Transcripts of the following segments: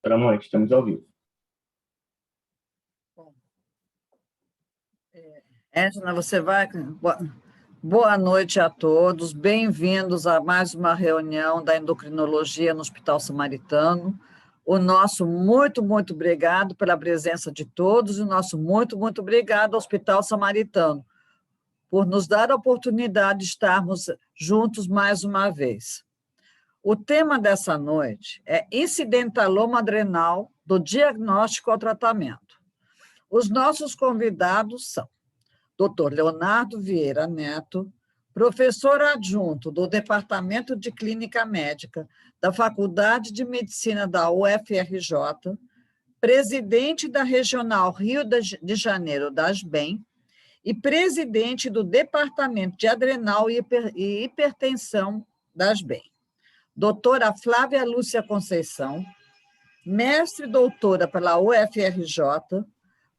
Doutora Mônica, estamos ao vivo. Edna, você vai... Boa noite a todos, bem-vindos a mais uma reunião da endocrinologia no Hospital Samaritano. O nosso muito obrigado pela presença de todos e o nosso muito obrigado ao Hospital Samaritano por nos dar a oportunidade de estarmos juntos mais uma vez. O tema dessa noite é incidentaloma adrenal, do diagnóstico ao tratamento. Os nossos convidados são Dr. Leonardo Vieira Neto, professor adjunto do Departamento de Clínica Médica da Faculdade de Medicina da UFRJ, presidente da Regional Rio de Janeiro da ASBEM e presidente do Departamento de Adrenal e Hipertensão da ASBEM. Doutora Flávia Lúcia Conceição, mestre e doutora pela UFRJ,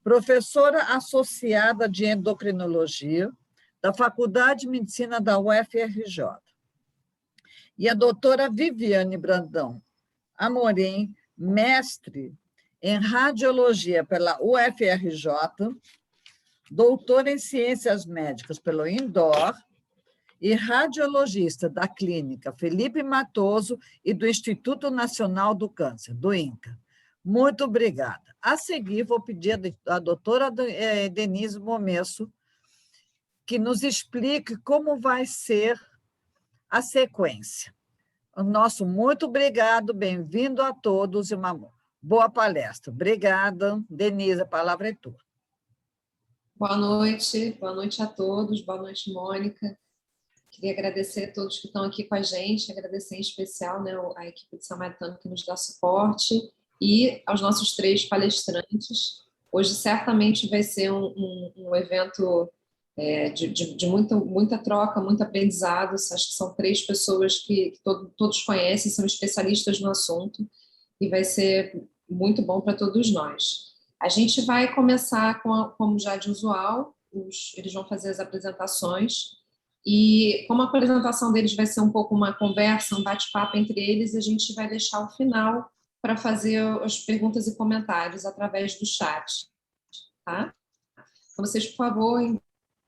professora associada de endocrinologia da Faculdade de Medicina da UFRJ. E a doutora Viviane Brandão Amorim, mestre em radiologia pela UFRJ, doutora em ciências médicas pelo INDOR e radiologista da clínica Felipe Matoso e do Instituto Nacional do Câncer, do INCA. Muito obrigada. A seguir, vou pedir à doutora Denise Momesso que nos explique como vai ser a sequência. O nosso muito obrigado, bem-vindo a todos e uma boa palestra. Obrigada. Denise, a palavra é tua. Boa noite a todos, boa noite, Mônica. Queria agradecer a todos que estão aqui com a gente, agradecer em especial, né, a equipe de Samaritano que nos dá suporte, e aos nossos 3 palestrantes. Hoje certamente vai ser um evento de muita troca, muito aprendizado. Acho que são 3 pessoas que todos conhecem, são especialistas no assunto, e vai ser muito bom para todos nós. A gente vai começar como já de usual, eles vão fazer as apresentações, e como a apresentação deles vai ser um pouco uma conversa, um bate-papo entre eles, a gente vai deixar o final para fazer as perguntas e comentários através do chat, tá? Então, vocês, por favor,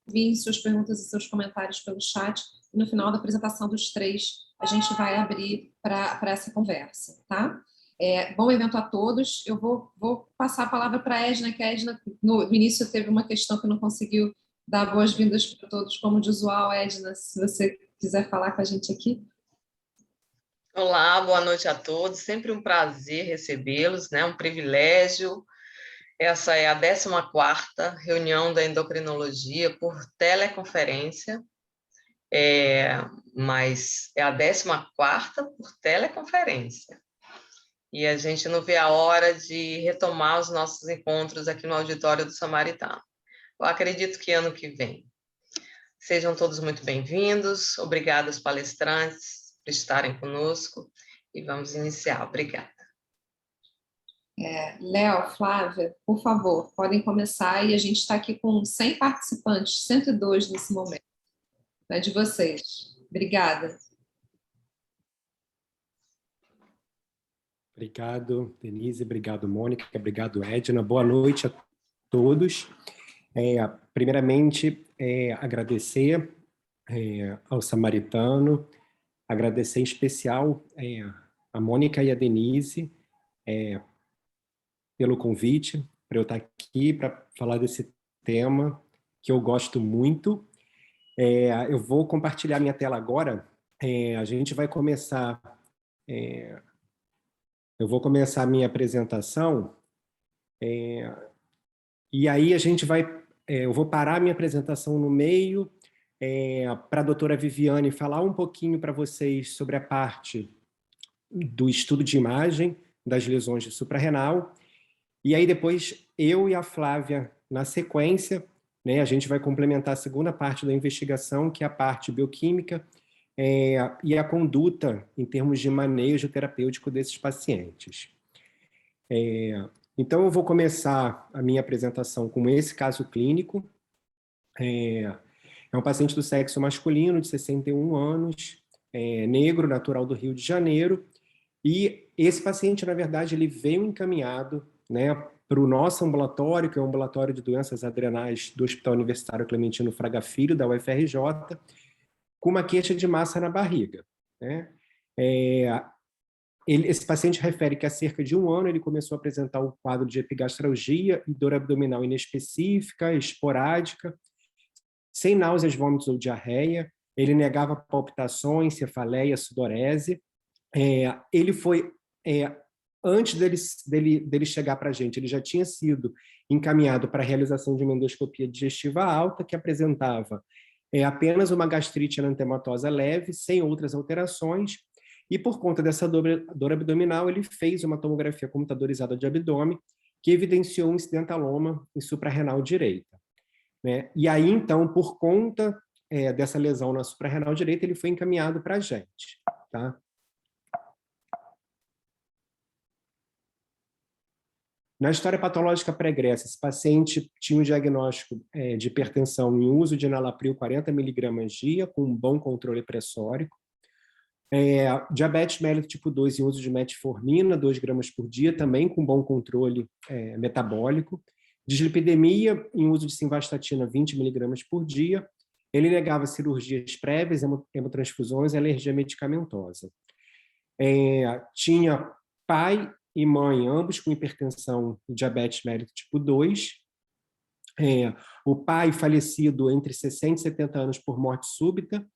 enviem suas perguntas e seus comentários pelo chat, e no final da apresentação dos 3, a gente vai abrir para essa conversa, tá? Bom evento a todos. Eu vou passar a palavra para a Edna, que a Edna, no início, teve uma questão que não conseguiu dar boas-vindas para todos, como de usual. Edna, se você quiser falar com a gente aqui. Olá, boa noite a todos, sempre um prazer recebê-los, né? Um privilégio. Essa é a 14ª reunião da endocrinologia por teleconferência, mas é a 14ª por teleconferência. E a gente não vê a hora de retomar os nossos encontros aqui no auditório do Samaritano. Eu acredito que ano que vem. Sejam todos muito bem-vindos, obrigada aos palestrantes por estarem conosco e vamos iniciar. Obrigada. Léo, Flávia, por favor, podem começar, e a gente está aqui com 100 participantes, 102 nesse momento. É de vocês. Obrigada. Obrigado, Denise, obrigado, Mônica, obrigado, Edna. Boa noite a todos. Primeiramente, agradecer ao Samaritano, agradecer em especial a Mônica e a Denise pelo convite, para eu estar aqui para falar desse tema que eu gosto muito. Eu vou compartilhar minha tela agora. A gente vai começar... eu vou começar a minha apresentação e aí a gente vai... eu vou parar a minha apresentação no meio para a doutora Viviane falar um pouquinho para vocês sobre a parte do estudo de imagem das lesões de suprarrenal. E aí depois eu e a Flávia, na sequência, né, a gente vai complementar a segunda parte da investigação, que é a parte bioquímica e a conduta em termos de manejo terapêutico desses pacientes. Então, eu vou começar a minha apresentação com esse caso clínico. É um paciente do sexo masculino, de 61 anos, negro, natural do Rio de Janeiro, e esse paciente, na verdade, ele veio encaminhado, né, para o nosso ambulatório, que é o ambulatório de doenças adrenais do Hospital Universitário Clementino Fraga Filho, da UFRJ, com uma queixa de massa na barriga, né? Esse paciente refere que há cerca de 1 ano ele começou a apresentar um quadro de epigastralgia e dor abdominal inespecífica, esporádica, sem náuseas, vômitos ou diarreia. Ele negava palpitações, cefaleia, sudorese. Ele foi, antes dele chegar para a gente, ele já tinha sido encaminhado para a realização de uma endoscopia digestiva alta, que apresentava apenas uma gastrite enantematosa leve, sem outras alterações, e por conta dessa dor abdominal, ele fez uma tomografia computadorizada de abdômen, que evidenciou um incidentaloma em suprarrenal direita, né? E aí, então, por conta dessa lesão na suprarrenal direita, ele foi encaminhado para a gente, tá? Na história patológica pregressa, esse paciente tinha um diagnóstico de hipertensão em uso de enalapril 40 mg dia, com um bom controle pressórico. Diabetes mellitus tipo 2 em uso de metformina, 2 gramas por dia, também com bom controle metabólico. Dislipidemia em uso de simvastatina, 20 mg por dia. Ele negava cirurgias prévias, hemotransfusões e alergia medicamentosa. Tinha pai e mãe, ambos com hipertensão e diabetes mellitus tipo 2. O pai falecido entre 60 e 70 anos por morte súbita,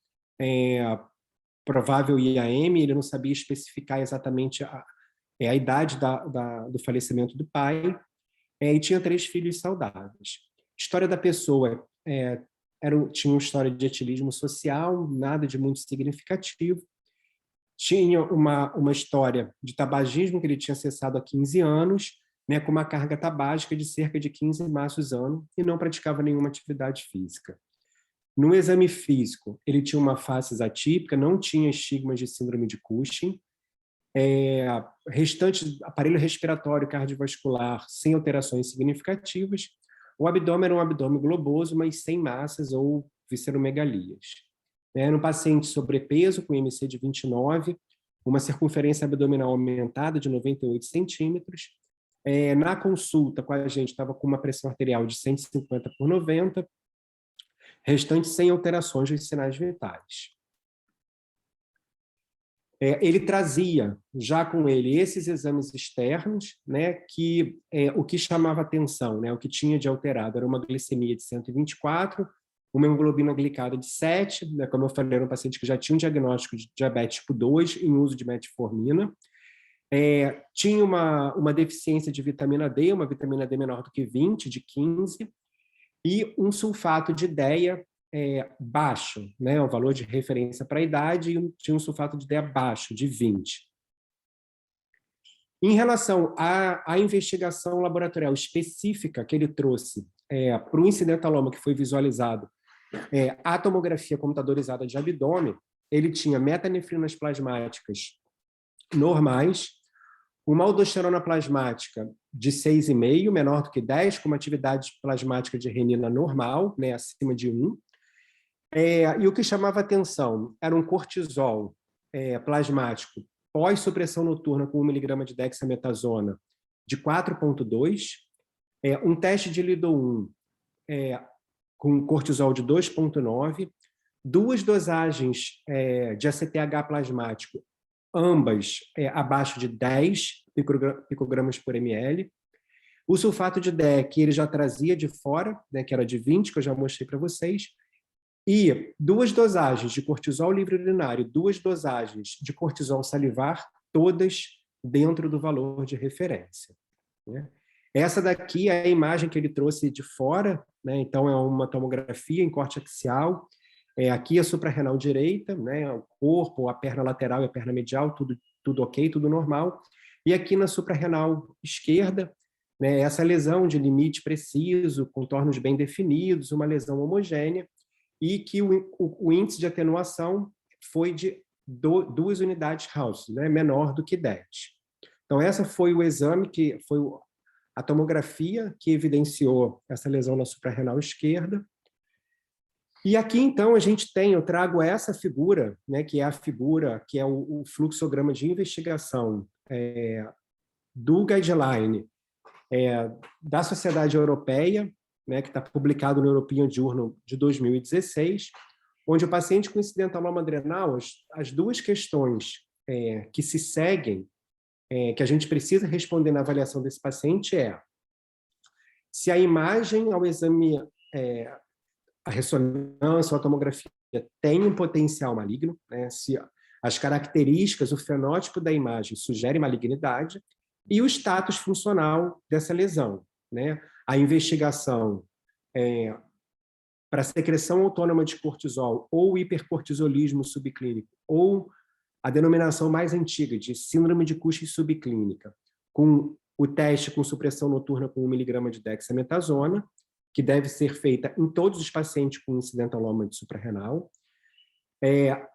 provável IAM, ele não sabia especificar exatamente a idade do falecimento do pai, e tinha 3 filhos saudáveis. História da pessoa, tinha uma história de etilismo social, nada de muito significativo. Tinha uma história de tabagismo que ele tinha cessado há 15 anos, né, com uma carga tabágica de cerca de 15 maços ano, e não praticava nenhuma atividade física. No exame físico, ele tinha uma face atípica, não tinha estigmas de síndrome de Cushing, restante aparelho respiratório cardiovascular sem alterações significativas. O abdômen era um abdômen globoso, mas sem massas ou visceromegalias. No paciente sobrepeso, com IMC de 29, uma circunferência abdominal aumentada de 98 centímetros. Na consulta com a gente, estava com uma pressão arterial de 150/90, restante sem alterações dos sinais vitais. Ele trazia já com ele esses exames externos, né, que o que chamava atenção, né, o que tinha de alterado era uma glicemia de 124, uma hemoglobina glicada de 7, né, como eu falei, era um paciente que já tinha um diagnóstico de diabetes tipo 2 em uso de metformina. Tinha uma deficiência de vitamina D, uma vitamina D menor do que 20, de 15, e um sulfato de DEA baixo, né, o valor de referência para a idade, e tinha um sulfato de DEA baixo, de 20. Em relação à investigação laboratorial específica que ele trouxe para o incidentaloma que foi visualizado, a tomografia computadorizada de abdômen, ele tinha metanefrinas plasmáticas normais, uma aldosterona plasmática de 6,5, menor do que 10, com uma atividade plasmática de renina normal, né, acima de 1. E o que chamava atenção era um cortisol plasmático pós-supressão noturna com 1 mg de dexametasona de 4,2, um teste de Lido-1 com cortisol de 2,9, 2 dosagens de ACTH plasmático, ambas abaixo de 10 picogramas por ml. O sulfato de DEA, que ele já trazia de fora, né, que era de 20, que eu já mostrei para vocês, e 2 dosagens de cortisol livre urinário, 2 dosagens de cortisol salivar, todas dentro do valor de referência, né? Essa daqui é a imagem que ele trouxe de fora, né? Então é uma tomografia em corte axial. Aqui a suprarrenal direita, né? O corpo, a perna lateral e a perna medial, tudo ok, tudo normal. E aqui na suprarrenal esquerda, né? Essa lesão de limite preciso, contornos bem definidos, uma lesão homogênea, e que o índice de atenuação foi de 2 unidades House, né? Menor do que 10. Então essa foi o exame, que foi a tomografia que evidenciou essa lesão na suprarrenal esquerda. E aqui, então, eu trago essa figura, né, que é a figura, que é o fluxograma de investigação do guideline da Sociedade Europeia, né, que está publicado no European Journal de 2016, onde o paciente com incidentaloma adrenal, as duas questões que se seguem, que a gente precisa responder na avaliação desse paciente se a imagem ao exame, a ressonância ou a tomografia tem um potencial maligno, né, se as características, o fenótipo da imagem sugere malignidade, e o status funcional dessa lesão, né? A investigação para secreção autônoma de cortisol ou hipercortisolismo subclínico, ou a denominação mais antiga de síndrome de Cushing subclínica, com o teste com supressão noturna com 1 mg de dexametasona, que deve ser feita em todos os pacientes com incidentaloma de suprarrenal.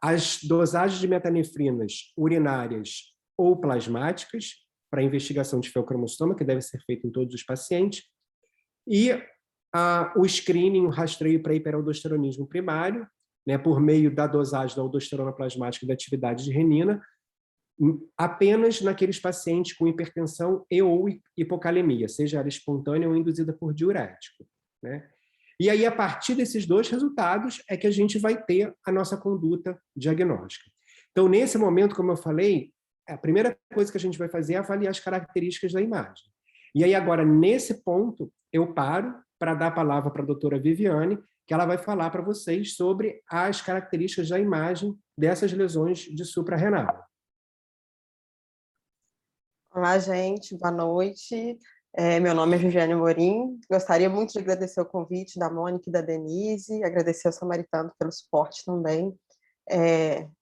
As dosagens de metanefrinas urinárias ou plasmáticas, para investigação de feocromostoma, que deve ser feita em todos os pacientes, e o screening, o rastreio para hiperaldosteronismo primário, né, por meio da dosagem da aldosterona plasmática e da atividade de renina, apenas naqueles pacientes com hipertensão e ou hipocalemia, seja ela espontânea ou induzida por diurético, né? E aí, a partir desses dois resultados, é que a gente vai ter a nossa conduta diagnóstica. Então, nesse momento, como eu falei, a primeira coisa que a gente vai fazer é avaliar as características da imagem. E aí, agora, nesse ponto, eu paro para dar a palavra para a doutora Viviane, que ela vai falar para vocês sobre as características da imagem dessas lesões de suprarrenal. Olá, gente, boa noite. Meu nome é Viviane Morim. Gostaria muito de agradecer o convite da Mônica e da Denise, agradecer ao Samaritano pelo suporte também.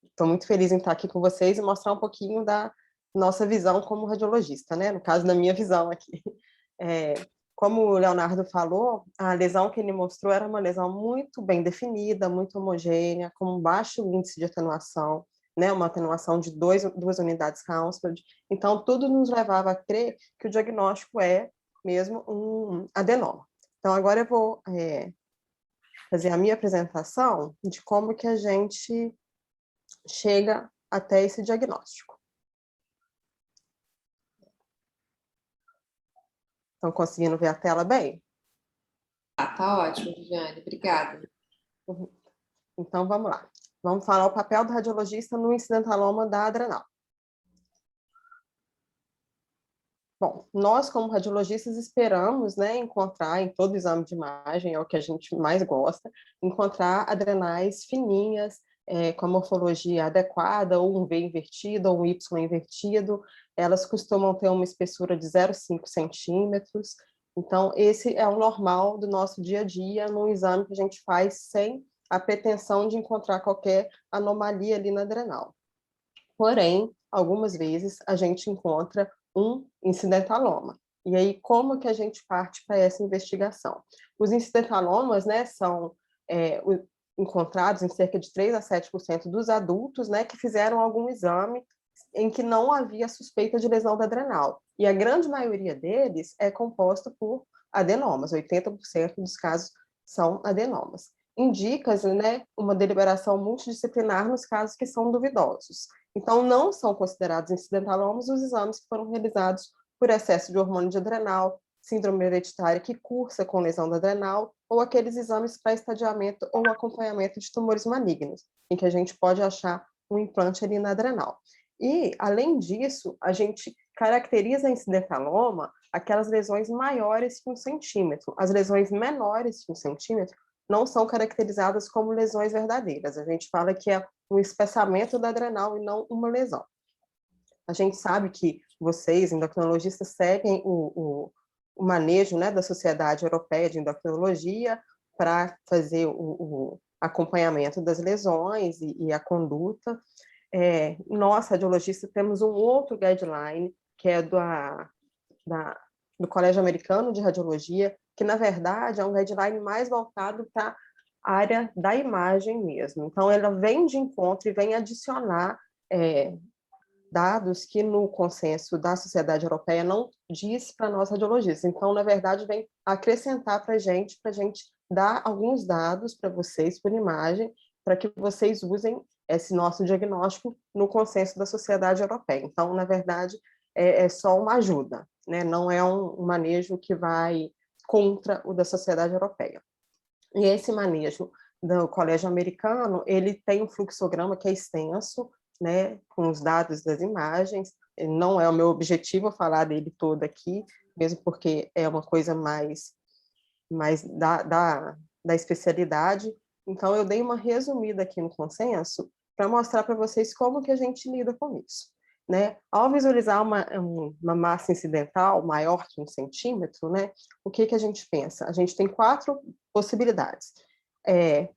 Estou muito feliz em estar aqui com vocês e mostrar um pouquinho da nossa visão como radiologista, né? No caso da minha visão aqui. Como o Leonardo falou, a lesão que ele mostrou era uma lesão muito bem definida, muito homogênea, com um baixo índice de atenuação, né? Uma atenuação de 2 unidades Hounsfield. Então, tudo nos levava a crer que o diagnóstico é mesmo um adenoma. Então, agora eu vou fazer a minha apresentação de como que a gente chega até esse diagnóstico. Estão conseguindo ver a tela bem? Tá ótimo, Viviane, obrigada. Então, vamos lá. Vamos falar o papel do radiologista no incidentaloma da adrenal. Bom, nós, como radiologistas, esperamos, né, encontrar em todo exame de imagem, é o que a gente mais gosta, encontrar adrenais fininhas, com a morfologia adequada, ou um V invertido, ou um Y invertido. Elas costumam ter uma espessura de 0,5 centímetros. Então, esse é o normal do nosso dia a dia, num exame que a gente faz sem a pretensão de encontrar qualquer anomalia ali na adrenal. Porém, algumas vezes, a gente encontra um incidentaloma. E aí, como que a gente parte para essa investigação? Os incidentalomas, né, são encontrados em cerca de 3 a 7% dos adultos, né, que fizeram algum exame em que não havia suspeita de lesão da adrenal. E a grande maioria deles é composto por adenomas, 80% dos casos são adenomas. Indica-se, né, uma deliberação multidisciplinar nos casos que são duvidosos. Então, não são considerados incidentalomas os exames que foram realizados por excesso de hormônio de adrenal, síndrome hereditária que cursa com lesão da adrenal, ou aqueles exames para estadiamento ou acompanhamento de tumores malignos, em que a gente pode achar um implante ali na adrenal. E, além disso, a gente caracteriza incidentaloma aquelas lesões maiores que 1 centímetro. As lesões menores que 1 centímetro não são caracterizadas como lesões verdadeiras. A gente fala que é um espessamento da adrenal e não uma lesão. A gente sabe que vocês, endocrinologistas, seguem o manejo, né, da Sociedade Europeia de Endocrinologia para fazer o acompanhamento das lesões e a conduta. Nós, radiologistas, temos um outro guideline, que é do Colégio Americano de Radiologia, que, na verdade, é um guideline mais voltado para a área da imagem mesmo. Então, ela vem de encontro e vem adicionar dados que no consenso da Sociedade Europeia não diz para nós radiologistas. Então, na verdade, vem acrescentar para a gente dar alguns dados para vocês por imagem, para que vocês usem esse nosso diagnóstico no consenso da Sociedade Europeia. Então, na verdade, é só uma ajuda, né? Não é um manejo que vai contra o da Sociedade Europeia. E esse manejo do Colégio Americano, ele tem um fluxograma que é extenso, né, com os dados das imagens. Não é o meu objetivo falar dele todo aqui, mesmo porque é uma coisa mais da especialidade. Então, eu dei uma resumida aqui no consenso para mostrar para vocês como que a gente lida com isso, né? Ao visualizar uma massa incidental maior que 1 centímetro, né, o que a gente pensa? A gente tem 4 possibilidades.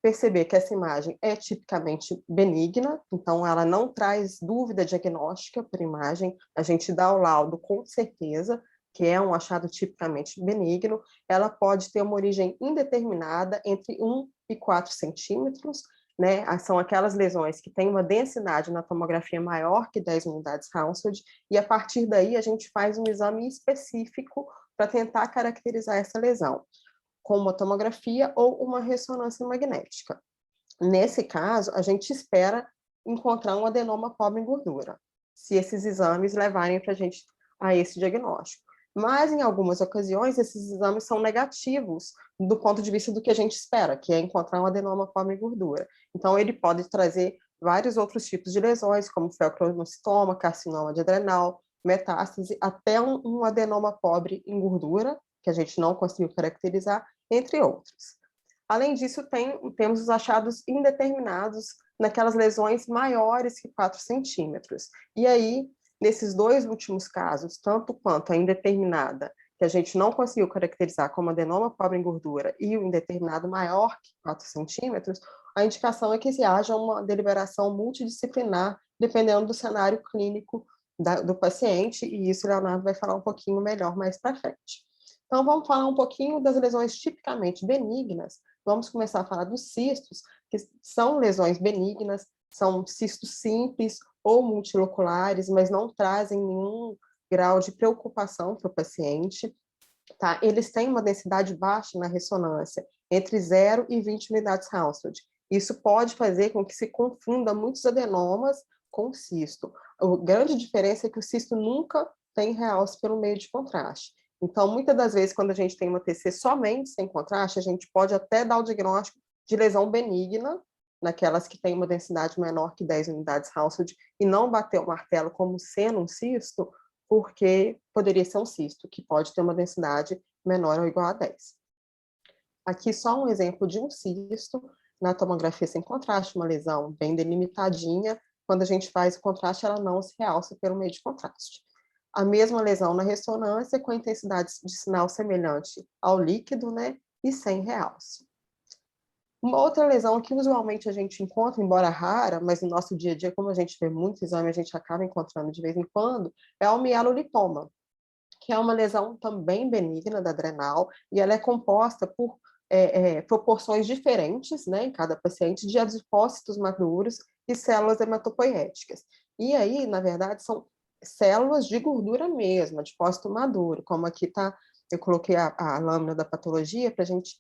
Perceber que essa imagem é tipicamente benigna, então ela não traz dúvida diagnóstica por imagem, a gente dá o laudo com certeza, que é um achado tipicamente benigno. Ela pode ter uma origem indeterminada entre 1 e 4 centímetros, né? São aquelas lesões que têm uma densidade na tomografia maior que 10 unidades Hounsfield, e a partir daí a gente faz um exame específico para tentar caracterizar essa lesão, com uma tomografia ou uma ressonância magnética. Nesse caso, a gente espera encontrar um adenoma pobre em gordura, se esses exames levarem para a gente a esse diagnóstico. Mas, em algumas ocasiões, esses exames são negativos do ponto de vista do que a gente espera, que é encontrar um adenoma pobre em gordura. Então, ele pode trazer vários outros tipos de lesões, como feocromocitoma, carcinoma de adrenal, metástase, até um adenoma pobre em gordura, que a gente não conseguiu caracterizar, entre outros. Além disso, temos os achados indeterminados naquelas lesões maiores que 4 centímetros. E aí, nesses 2 últimos casos, tanto quanto a indeterminada, que a gente não conseguiu caracterizar como adenoma pobre em gordura, e o indeterminado maior que 4 centímetros, a indicação é que haja uma deliberação multidisciplinar, dependendo do cenário clínico do paciente, e isso o Leonardo vai falar um pouquinho melhor mais para frente. Então, vamos falar um pouquinho das lesões tipicamente benignas. Vamos começar a falar dos cistos, que são lesões benignas, são cistos simples ou multiloculares, mas não trazem nenhum grau de preocupação para o paciente. Tá? Eles têm uma densidade baixa na ressonância, entre 0 e 20 unidades Hounsfield. Isso pode fazer com que se confunda muitos adenomas com cisto. A grande diferença é que o cisto nunca tem realce pelo meio de contraste. Então, muitas das vezes, quando a gente tem uma TC somente sem contraste, a gente pode até dar o diagnóstico de lesão benigna, naquelas que têm uma densidade menor que 10 unidades Hounsfield, e não bater o martelo como sendo um cisto, porque poderia ser um cisto, que pode ter uma densidade menor ou igual a 10. Aqui só um exemplo de um cisto, na tomografia sem contraste, uma lesão bem delimitadinha. Quando a gente faz o contraste, ela não se realça pelo meio de contraste. A mesma lesão na ressonância, com intensidade de sinal semelhante ao líquido, né, e sem realce. Uma outra lesão que usualmente a gente encontra, embora rara, mas no nosso dia a dia, como a gente vê muito exame, a gente acaba encontrando de vez em quando, é o mielolipoma, que é uma lesão também benigna da adrenal, e ela é composta por proporções diferentes, né, em cada paciente, de adipócitos maduros e células hematopoéticas. E aí, na verdade, são células de gordura mesmo, adipócito maduro, como aqui está, eu coloquei a lâmina da patologia para a gente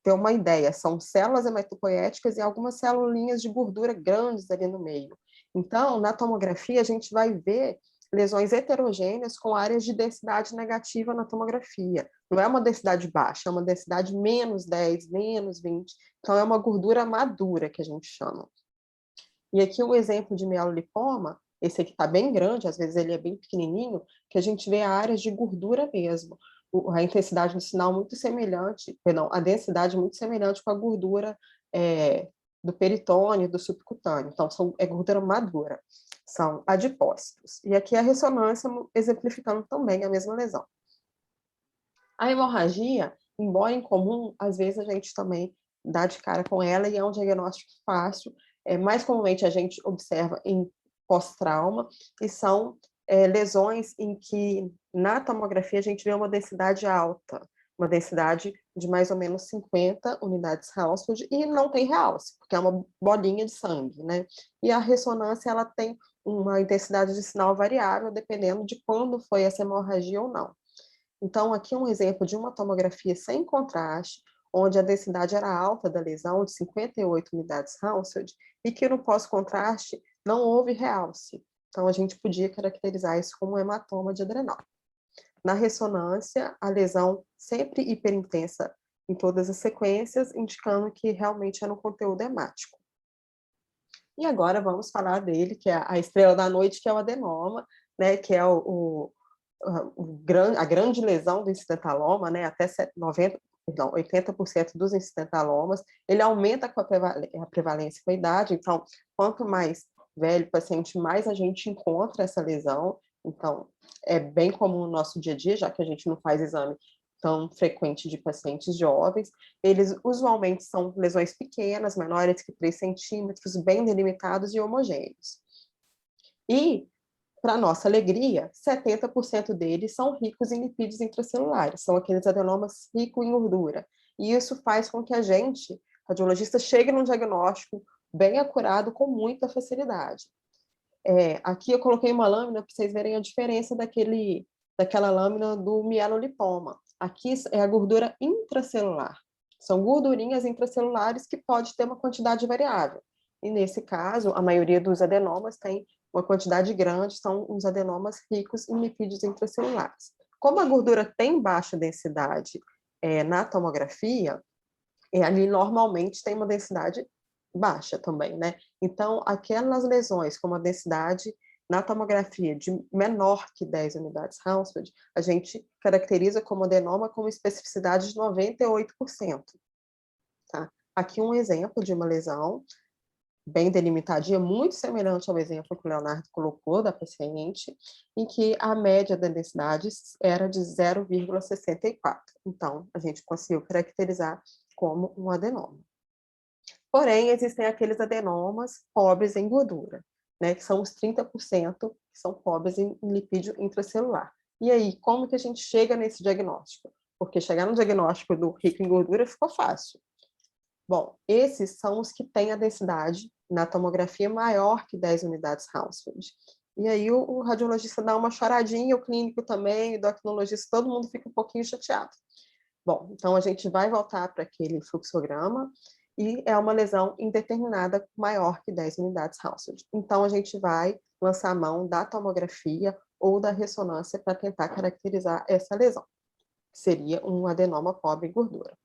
ter uma ideia, são células hematopoéticas e algumas celulinhas de gordura grandes ali no meio. Então, na tomografia, a gente vai ver lesões heterogêneas com áreas de densidade negativa na tomografia. Não é uma densidade baixa, é uma densidade menos 10, menos 20. Então, é uma gordura madura, que a gente chama. E aqui um exemplo de mielolipoma, esse aqui está bem grande, às vezes ele é bem pequenininho, que a gente vê áreas de gordura mesmo. A intensidade do sinal muito semelhante, perdão, a densidade muito semelhante com a gordura do peritônio, do subcutâneo. Então, é gordura madura, são adipócitos. E aqui a ressonância exemplificando também a mesma lesão. A hemorragia, embora incomum, às vezes a gente também dá de cara com ela e é um diagnóstico fácil. Mais comumente a gente observa em pós-trauma, e são lesões em que, na tomografia, a gente vê uma densidade alta, uma densidade de mais ou menos 50 unidades Hounsfield, e não tem realce, porque é uma bolinha de sangue, né? E a ressonância, ela tem uma intensidade de sinal variável, dependendo de quando foi essa hemorragia ou não. Então, aqui um exemplo de uma tomografia sem contraste, onde a densidade era alta da lesão, de 58 unidades Hounsfield, e que no pós-contraste não houve realce. Então, a gente podia caracterizar isso como um hematoma de adrenal. Na ressonância, a lesão sempre hiperintensa em todas as sequências, indicando que realmente era um conteúdo hemático. E agora vamos falar dele, que é a estrela da noite, que é o adenoma, né, que é a grande lesão do incidentaloma, né, até 80% dos incidentalomas. Ele aumenta com a prevalência com a idade, então, quanto mais velho o paciente, mais a gente encontra essa lesão. Então, é bem comum no nosso dia a dia, já que a gente não faz exame tão frequente de pacientes jovens. Eles usualmente são lesões pequenas, menores que 3 centímetros, bem delimitados e homogêneos. E, para nossa alegria, 70% deles são ricos em lipídios intracelulares, são aqueles adenomas ricos em gordura. E isso faz com que a gente, radiologista, chegue num diagnóstico bem acurado com muita facilidade. Aqui eu coloquei uma lâmina para vocês verem a diferença daquela lâmina do mielolipoma. Aqui é a gordura intracelular. São gordurinhas intracelulares que pode ter uma quantidade variável. E nesse caso, a maioria dos adenomas tem uma quantidade grande, são os adenomas ricos em lipídios intracelulares. Como a gordura tem baixa densidade na tomografia, ali normalmente tem uma densidade baixa também, né? Então, aquelas lesões com uma densidade na tomografia de menor que 10 unidades Hounsfield, a gente caracteriza como adenoma com especificidade de 98%. Tá? Aqui um exemplo de uma lesão bem delimitadinha, muito semelhante ao exemplo que o Leonardo colocou da paciente, em que a média da densidade era de 0,64. Então, a gente conseguiu caracterizar como um adenoma. Porém, existem aqueles adenomas pobres em gordura, né, que são os 30% que são pobres em lipídio intracelular. E aí, como que a gente chega nesse diagnóstico? Porque chegar no diagnóstico do rico em gordura ficou fácil. Bom, esses são os que têm a densidade na tomografia maior que 10 unidades Hounsfield. E aí o radiologista dá uma choradinha, o clínico também, o endocrinologista, todo mundo fica um pouquinho chateado. Bom, então a gente vai voltar para aquele fluxograma e é uma lesão indeterminada maior que 10 unidades Hounsfield. Então a gente vai lançar a mão da tomografia ou da ressonância para tentar caracterizar essa lesão, que seria um adenoma pobre em gordura.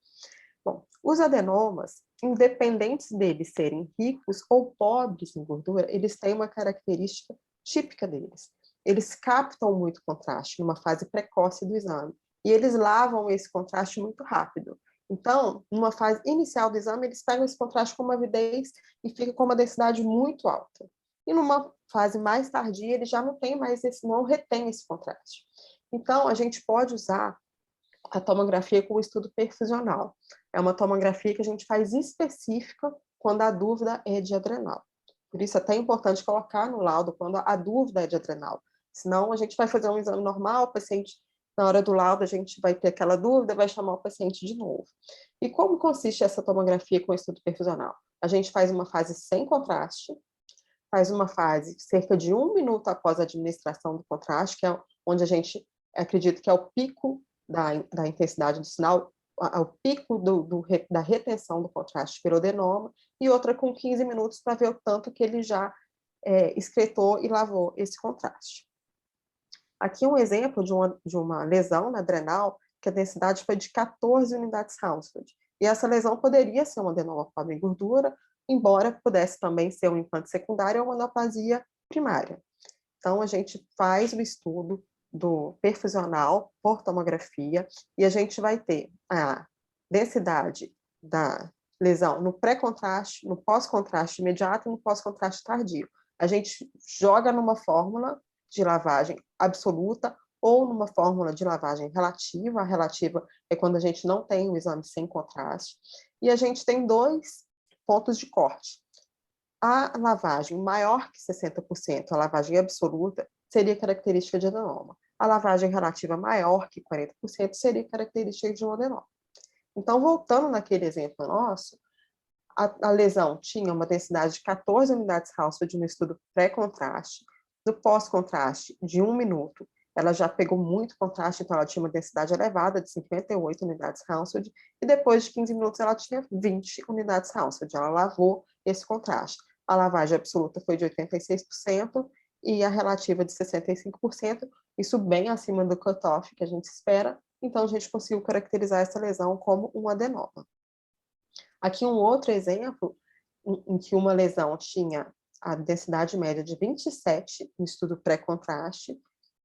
Bom, os adenomas, independentes deles serem ricos ou pobres em gordura, eles têm uma característica típica deles. Eles captam muito contraste numa fase precoce do exame e eles lavam esse contraste muito rápido. Então, numa fase inicial do exame, eles pegam esse contraste com uma avidez e fica com uma densidade muito alta. E numa fase mais tardia, ele já não tem mais não retém esse contraste. Então, a gente pode usar a tomografia com o estudo perfusional. É uma tomografia que a gente faz específica quando a dúvida é de adrenal. Por isso é até importante colocar no laudo quando a dúvida é de adrenal. Senão a gente vai fazer um exame normal, o paciente, na hora do laudo, a gente vai ter aquela dúvida, vai chamar o paciente de novo. E como consiste essa tomografia com o estudo perfusional? A gente faz uma fase sem contraste, faz uma fase cerca de 1 minuto após a administração do contraste, que é onde a gente acredita que é o pico da intensidade do sinal, ao pico da retenção do contraste pelo adenoma, e outra com 15 minutos para ver o tanto que ele já excretou e lavou esse contraste. Aqui um exemplo de uma lesão na adrenal, que a densidade foi de 14 unidades Hounsfield. E essa lesão poderia ser um adenoma pobre em gordura, embora pudesse também ser um implante secundário ou uma neoplasia primária. Então, a gente faz o estudo do perfusional por tomografia e a gente vai ter a densidade da lesão no pré-contraste, no pós-contraste imediato e no pós-contraste tardio. A gente joga numa fórmula de lavagem absoluta ou numa fórmula de lavagem relativa. A relativa é quando a gente não tem o exame sem contraste. E a gente tem 2 pontos de corte. A lavagem maior que 60%, a lavagem absoluta, seria característica de adenoma. A lavagem relativa maior que 40% seria característica de um adenoma. Então, voltando naquele exemplo nosso, a lesão tinha uma densidade de 14 unidades Hounsfield no estudo pré-contraste, no pós-contraste de 1 minuto, ela já pegou muito contraste, então ela tinha uma densidade elevada de 58 unidades Hounsfield, e depois de 15 minutos ela tinha 20 unidades Hounsfield. Ela lavou esse contraste. A lavagem absoluta foi de 86% e a relativa de 65%, isso bem acima do cutoff que a gente espera, então a gente conseguiu caracterizar essa lesão como um adenoma. Aqui um outro exemplo em que uma lesão tinha a densidade média de 27 no estudo pré-contraste,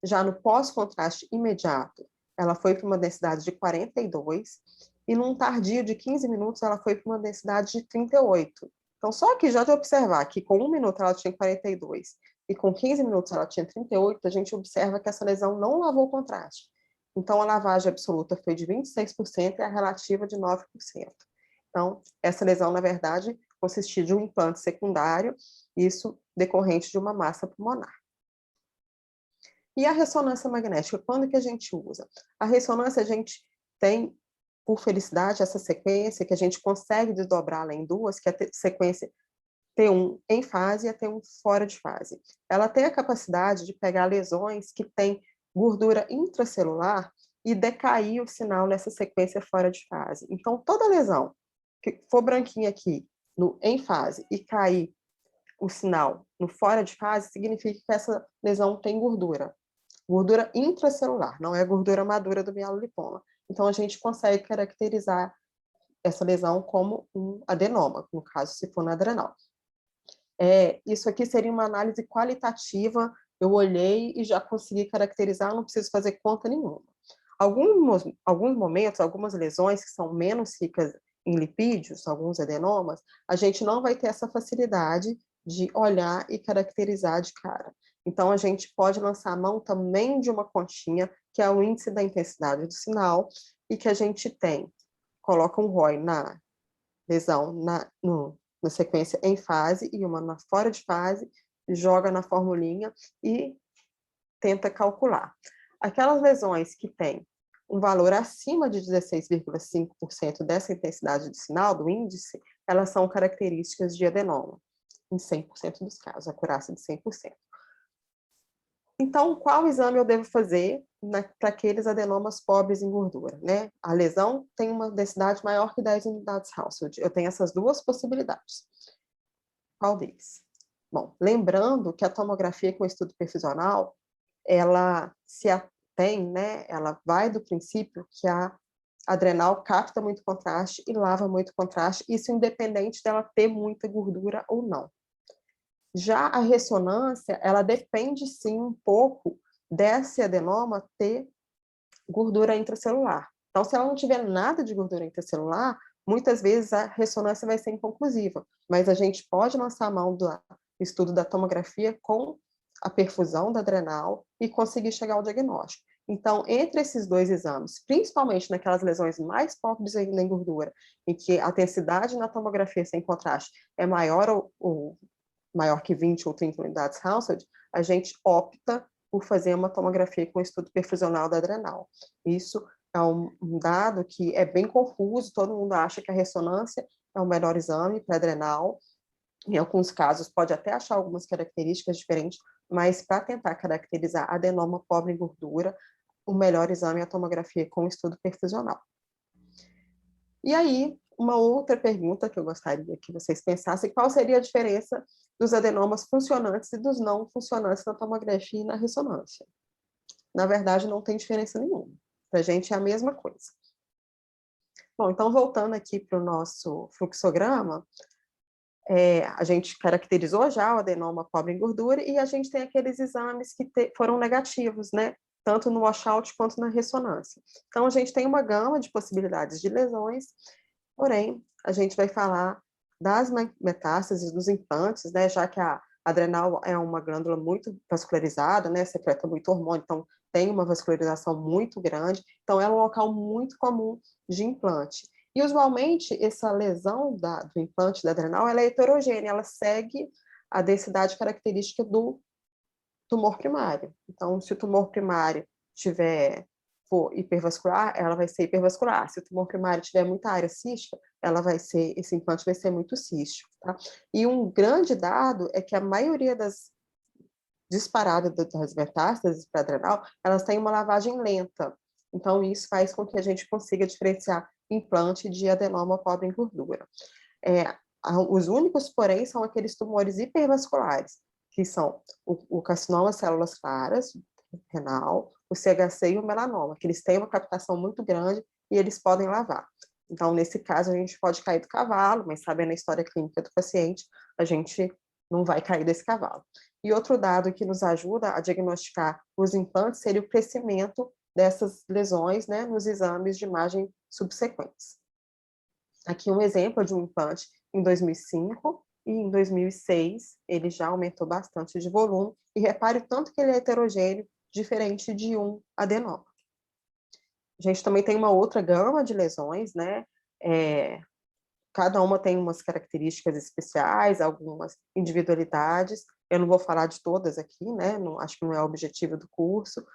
já no pós-contraste imediato, ela foi para uma densidade de 42, e num tardio de 15 minutos, ela foi para uma densidade de 38. Então, só aqui já de observar que com 1 minuto ela tinha 42 e com 15 minutos ela tinha 38, a gente observa que essa lesão não lavou o contraste. Então, a lavagem absoluta foi de 26% e a relativa de 9%. Então, essa lesão, na verdade, consistia de um implante secundário, isso decorrente de uma massa pulmonar. E a ressonância magnética, quando que a gente usa? A ressonância, a gente tem, por felicidade, essa sequência que a gente consegue desdobrá-la em duas, que é a sequência T1 em fase e a T1 fora de fase. Ela tem a capacidade de pegar lesões que têm gordura intracelular e decair o sinal nessa sequência fora de fase. Então, toda lesão que for branquinha aqui, no em fase, e cair o sinal no fora de fase, significa que essa lesão tem gordura. Gordura intracelular, não é gordura madura do mielolipoma. Então, a gente consegue caracterizar essa lesão como um adenoma, no caso, se for na adrenal. Isso aqui seria uma análise qualitativa, eu olhei e já consegui caracterizar, não preciso fazer conta nenhuma. Alguns momentos, algumas lesões que são menos ricas em lipídios, alguns adenomas, a gente não vai ter essa facilidade de olhar e caracterizar de cara. Então, a gente pode lançar a mão também de uma continha, que é o índice da intensidade do sinal, e que a gente tem, coloca um ROI na lesão na sequência em fase e uma na fora de fase, joga na formulinha e tenta calcular. Aquelas lesões que têm um valor acima de 16,5% dessa intensidade de sinal, do índice, elas são características de adenoma, em 100% dos casos, acurácia de 100%. Então, qual exame eu devo fazer para aqueles adenomas pobres em gordura, né? A lesão tem uma densidade maior que 10 unidades Hounsfield. Eu tenho essas duas possibilidades. Qual deles? Bom, lembrando que a tomografia com estudo perfusional, ela se atém, né? Ela vai do princípio que a adrenal capta muito contraste e lava muito contraste, isso independente dela ter muita gordura ou não. Já a ressonância, ela depende sim um pouco desse adenoma ter gordura intracelular. Então, se ela não tiver nada de gordura intracelular, muitas vezes a ressonância vai ser inconclusiva, mas a gente pode lançar a mão do estudo da tomografia com a perfusão da adrenal e conseguir chegar ao diagnóstico. Então, entre esses dois exames, principalmente naquelas lesões mais pobres ainda em gordura, em que a densidade na tomografia sem contraste é maior ou maior que 20 ou 30 unidades Hounsfield, a gente opta por fazer uma tomografia com estudo perfusional da adrenal. Isso é um dado que é bem confuso, todo mundo acha que a ressonância é o melhor exame para adrenal, em alguns casos pode até achar algumas características diferentes, mas para tentar caracterizar adenoma pobre em gordura, o melhor exame é a tomografia com estudo perfusional. E aí, uma outra pergunta que eu gostaria que vocês pensassem, qual seria a diferença dos adenomas funcionantes e dos não funcionantes na tomografia e na ressonância? Na verdade, não tem diferença nenhuma. Para a gente é a mesma coisa. Bom, então, voltando aqui para o nosso fluxograma, a gente caracterizou já o adenoma pobre em gordura e a gente tem aqueles exames que foram negativos, né? Tanto no washout quanto na ressonância. Então, a gente tem uma gama de possibilidades de lesões, porém, a gente vai falar das metástases, dos implantes, né? Já que a adrenal é uma glândula muito vascularizada, né? Secreta muito hormônio, então tem uma vascularização muito grande, então é um local muito comum de implante. E, usualmente, essa lesão do implante da adrenal, ela é heterogênea, ela segue a densidade característica do tumor primário. Então, se o tumor primário for hipervascular, ela vai ser hipervascular. Se o tumor primário tiver muita área cística, esse implante vai ser muito cístico. Tá? E um grande dado é que a maioria das disparada das metástases para adrenal, elas têm uma lavagem lenta. Então, isso faz com que a gente consiga diferenciar implante de adenoma pobre em gordura. Os únicos, porém, são aqueles tumores hipervasculares, que são o carcinoma células claras, renal, o CHC e o melanoma, que eles têm uma captação muito grande e eles podem lavar. Então, nesse caso, a gente pode cair do cavalo, mas sabendo a história clínica do paciente, a gente não vai cair desse cavalo. E outro dado que nos ajuda a diagnosticar os implantes seria o crescimento dessas lesões, né, nos exames de imagem subsequentes. Aqui um exemplo de um implante em 2005 e em 2006 ele já aumentou bastante de volume, e repare o tanto que ele é heterogêneo, diferente de um adenoma. A gente também tem uma outra gama de lesões, né? Cada uma tem umas características especiais, algumas individualidades. Eu não vou falar de todas aqui, né? Não, acho que não é o objetivo do curso,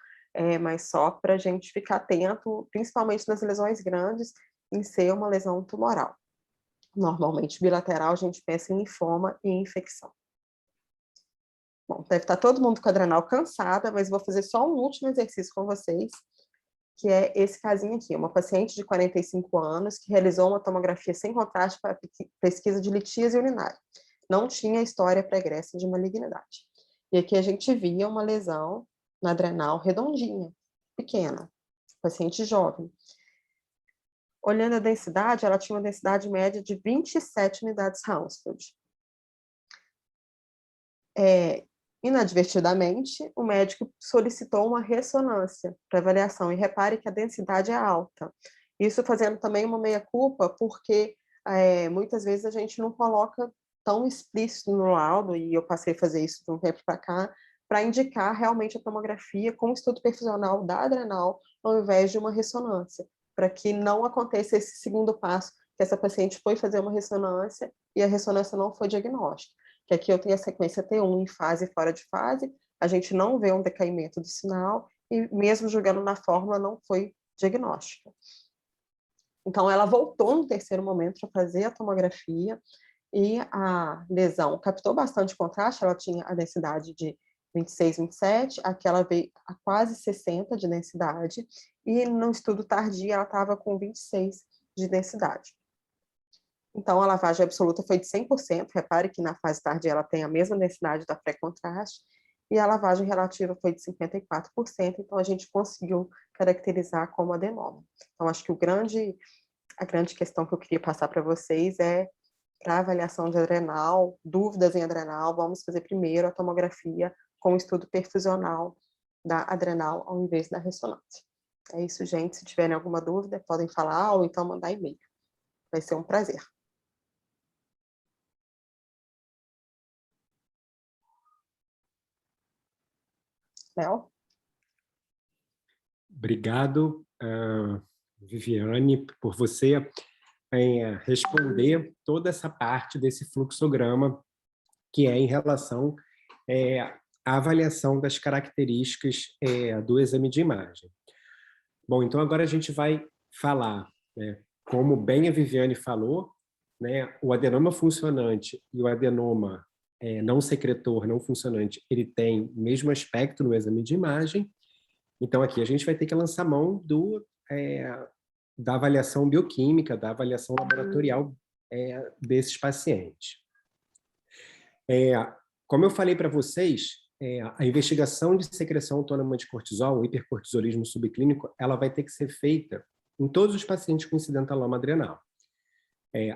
mas só para a gente ficar atento, principalmente nas lesões grandes, em ser uma lesão tumoral. Normalmente, bilateral, a gente pensa em linfoma e infecção. Bom, deve estar todo mundo com a adrenal cansada, mas vou fazer só um último exercício com vocês, que é esse casinho aqui, uma paciente de 45 anos que realizou uma tomografia sem contraste para pesquisa de litíase urinária. Não tinha história pregressa de malignidade. E aqui a gente via uma lesão na adrenal redondinha, pequena, paciente jovem. Olhando a densidade, ela tinha uma densidade média de 27 unidades Hounsfield. Inadvertidamente, o médico solicitou uma ressonância para avaliação, e repare que a densidade é alta. Isso fazendo também uma meia-culpa, porque muitas vezes a gente não coloca tão explícito no laudo, e eu passei a fazer isso de um tempo para cá, para indicar realmente a tomografia com estudo perfusional da adrenal, ao invés de uma ressonância, para que não aconteça esse segundo passo, que essa paciente foi fazer uma ressonância e a ressonância não foi diagnóstica. Que aqui eu tenho a sequência T1 em fase e fora de fase, a gente não vê um decaimento do sinal, e mesmo julgando na fórmula, não foi diagnóstica. Então, ela voltou no terceiro momento para fazer a tomografia, e a lesão captou bastante contraste, ela tinha a densidade de 26, 27, aqui ela veio a quase 60 de densidade, e no estudo tardio ela estava com 26 de densidade. Então, a lavagem absoluta foi de 100%, repare que na fase tardia ela tem a mesma densidade da pré-contraste, e a lavagem relativa foi de 54%, então a gente conseguiu caracterizar como adenoma. Então, acho que a grande questão que eu queria passar para vocês é, para avaliação de adrenal, dúvidas em adrenal, vamos fazer primeiro a tomografia com o estudo perfusional da adrenal, ao invés da ressonância. É isso, gente. Se tiverem alguma dúvida, podem falar ou então mandar e-mail. Vai ser um prazer. Léo? Obrigado, Viviane, por você responder toda essa parte desse fluxograma, que é em relação à avaliação das características do exame de imagem. Bom, então agora a gente vai falar, né, como bem a Viviane falou, né, o adenoma funcionante e o adenoma não secretor, não funcionante, ele tem o mesmo aspecto no exame de imagem. Então, aqui a gente vai ter que lançar mão da avaliação bioquímica, da avaliação laboratorial desses pacientes. Como eu falei para vocês, a investigação de secreção autônoma de cortisol, o hipercortisolismo subclínico, ela vai ter que ser feita em todos os pacientes com incidentaloma adrenal.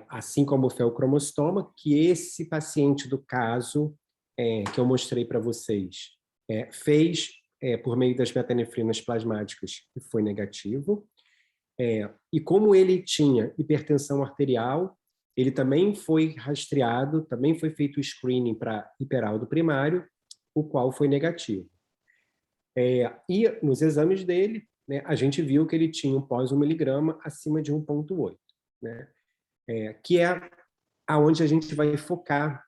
Assim como o feocromostoma, que esse paciente do caso que eu mostrei para vocês fez por meio das metanefrinas plasmáticas, e foi negativo. E como ele tinha hipertensão arterial, ele também foi rastreado, também foi feito o screening para hiperaldo primário, o qual foi negativo. E nos exames dele, né, a gente viu que ele tinha um pós 1 miligrama acima de 1,8, né? Que é aonde a gente vai focar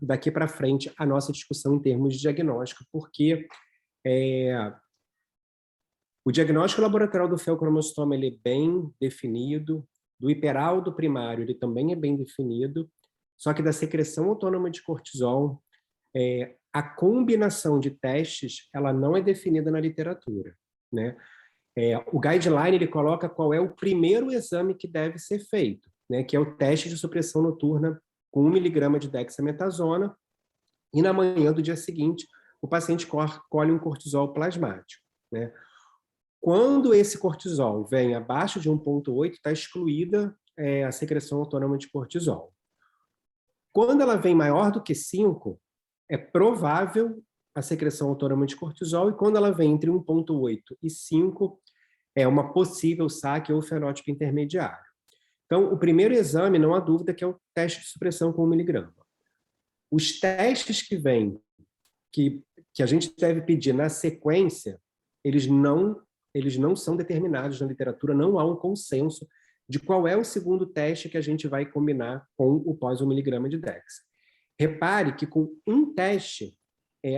daqui para frente a nossa discussão em termos de diagnóstico, porque o diagnóstico laboratorial do feocromostoma ele é bem definido, do hiperaldo primário ele também é bem definido, só que da secreção autônoma de cortisol a combinação de testes ela não é definida na literatura, né? O guideline ele coloca qual é o primeiro exame que deve ser feito, né? Que é o teste de supressão noturna com 1 miligrama de dexametasona, e na manhã do dia seguinte o paciente colhe um cortisol plasmático, né? Quando esse cortisol vem abaixo de 1,8, está excluída a secreção autônoma de cortisol. Quando ela vem maior do que 5, é provável a secreção autônoma de cortisol, e quando ela vem entre 1,8 e 5, é uma possível SAC ou fenótipo intermediário. Então, o primeiro exame, não há dúvida, que é o teste de supressão com 1 miligrama. Os testes que vêm, que a gente deve pedir na sequência, eles não são determinados na literatura, não há um consenso de qual é o segundo teste que a gente vai combinar com o pós 1 miligrama de dex. Repare que com um teste,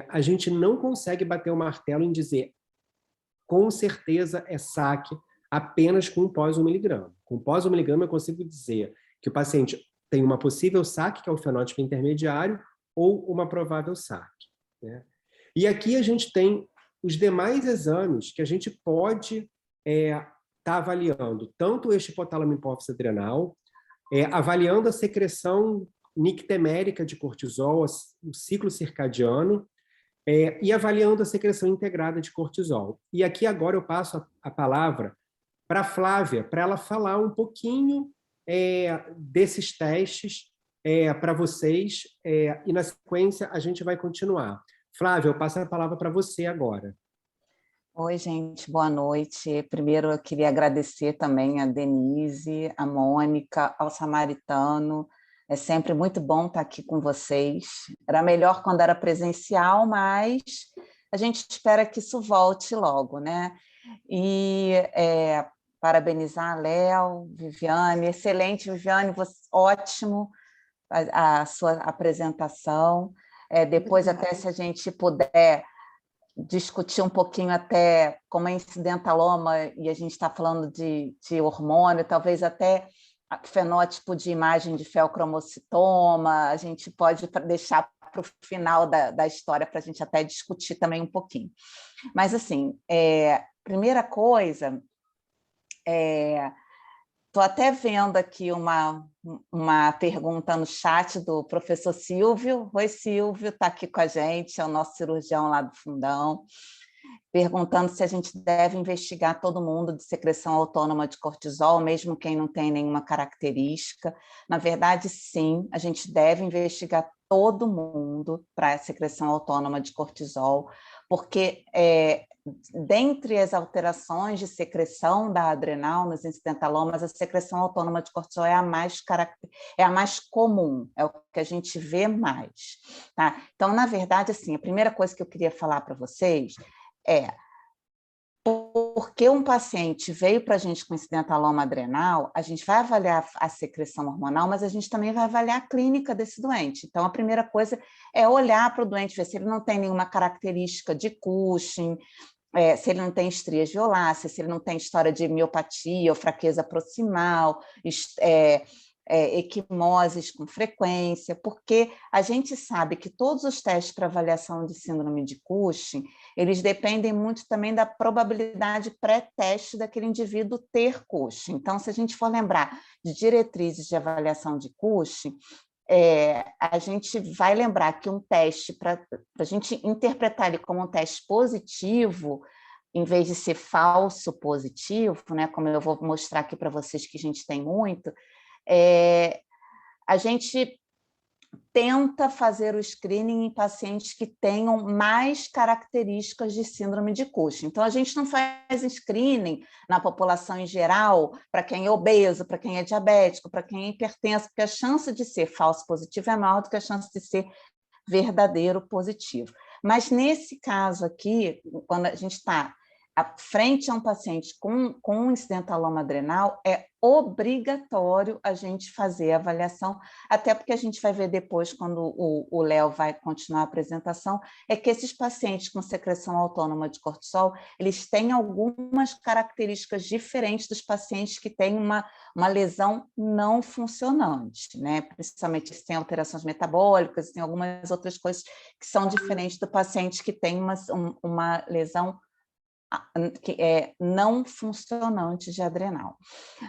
a gente não consegue bater o martelo em dizer com certeza é SAC apenas com pós 1 miligrama. Com pós 1 miligrama eu consigo dizer que o paciente tem uma possível SAC, que é o fenótipo intermediário, ou uma provável SAC, né? E aqui a gente tem os demais exames que a gente pode estar avaliando, tanto este hipotálamo hipófise adrenal, avaliando a secreção nictemérica de cortisol, o ciclo circadiano, e avaliando a secreção integrada de cortisol. E aqui agora eu passo a palavra para a Flávia, para ela falar um pouquinho desses testes para vocês, e na sequência a gente vai continuar. Flávia, eu passo a palavra para você agora. Oi, gente, boa noite. Primeiro, eu queria agradecer também a Denise, a Mônica, ao Samaritano. É sempre muito bom estar aqui com vocês. Era melhor quando era presencial, mas a gente espera que isso volte logo, né? E parabenizar a Léo, Viviane, excelente, Viviane, ótimo a sua apresentação. Depois, até se a gente puder discutir um pouquinho até como é incidentaloma, e a gente está falando de hormônio, talvez até fenótipo de imagem de feocromocitoma, a gente pode deixar para o final da história para a gente até discutir também um pouquinho. Mas, assim, primeira coisa, estou até vendo aqui uma pergunta no chat do professor Silvio. Oi, Silvio, está aqui com a gente, é o nosso cirurgião lá do Fundão, perguntando se a gente deve investigar todo mundo de secreção autônoma de cortisol, mesmo quem não tem nenhuma característica. Na verdade, sim, a gente deve investigar todo mundo para a secreção autônoma de cortisol, porque dentre as alterações de secreção da adrenal nos incidentalomas, a secreção autônoma de cortisol é a mais comum, é o que a gente vê mais, tá? Então, na verdade, assim, a primeira coisa que eu queria falar para vocês porque um paciente veio para a gente com incidentaloma adrenal, a gente vai avaliar a secreção hormonal, mas a gente também vai avaliar a clínica desse doente. Então, a primeira coisa é olhar para o doente, ver se ele não tem nenhuma característica de Cushing, se ele não tem estrias violáceas, se ele não tem história de miopatia ou fraqueza proximal, equimoses com frequência, porque a gente sabe que todos os testes para avaliação de síndrome de Cushing, eles dependem muito também da probabilidade pré-teste daquele indivíduo ter Cushing. Então, se a gente for lembrar de diretrizes de avaliação de Cushing, a gente vai lembrar que um teste, para a gente interpretar ele como um teste positivo, em vez de ser falso positivo, né, como eu vou mostrar aqui para vocês que a gente tem muito, a gente tenta fazer o screening em pacientes que tenham mais características de síndrome de Cushing. Então, a gente não faz screening na população em geral, para quem é obeso, para quem é diabético, para quem é hipertenso, porque a chance de ser falso positivo é maior do que a chance de ser verdadeiro positivo. Mas, nesse caso aqui, quando a gente está frente a um paciente com incidentaloma adrenal, é obrigatório a gente fazer a avaliação, até porque a gente vai ver depois, quando o Léo vai continuar a apresentação, é que esses pacientes com secreção autônoma de cortisol, eles têm algumas características diferentes dos pacientes que têm uma lesão não funcionante, né? Principalmente se tem alterações metabólicas, tem algumas outras coisas que são diferentes do paciente que tem uma lesão que é não funcionante de adrenal.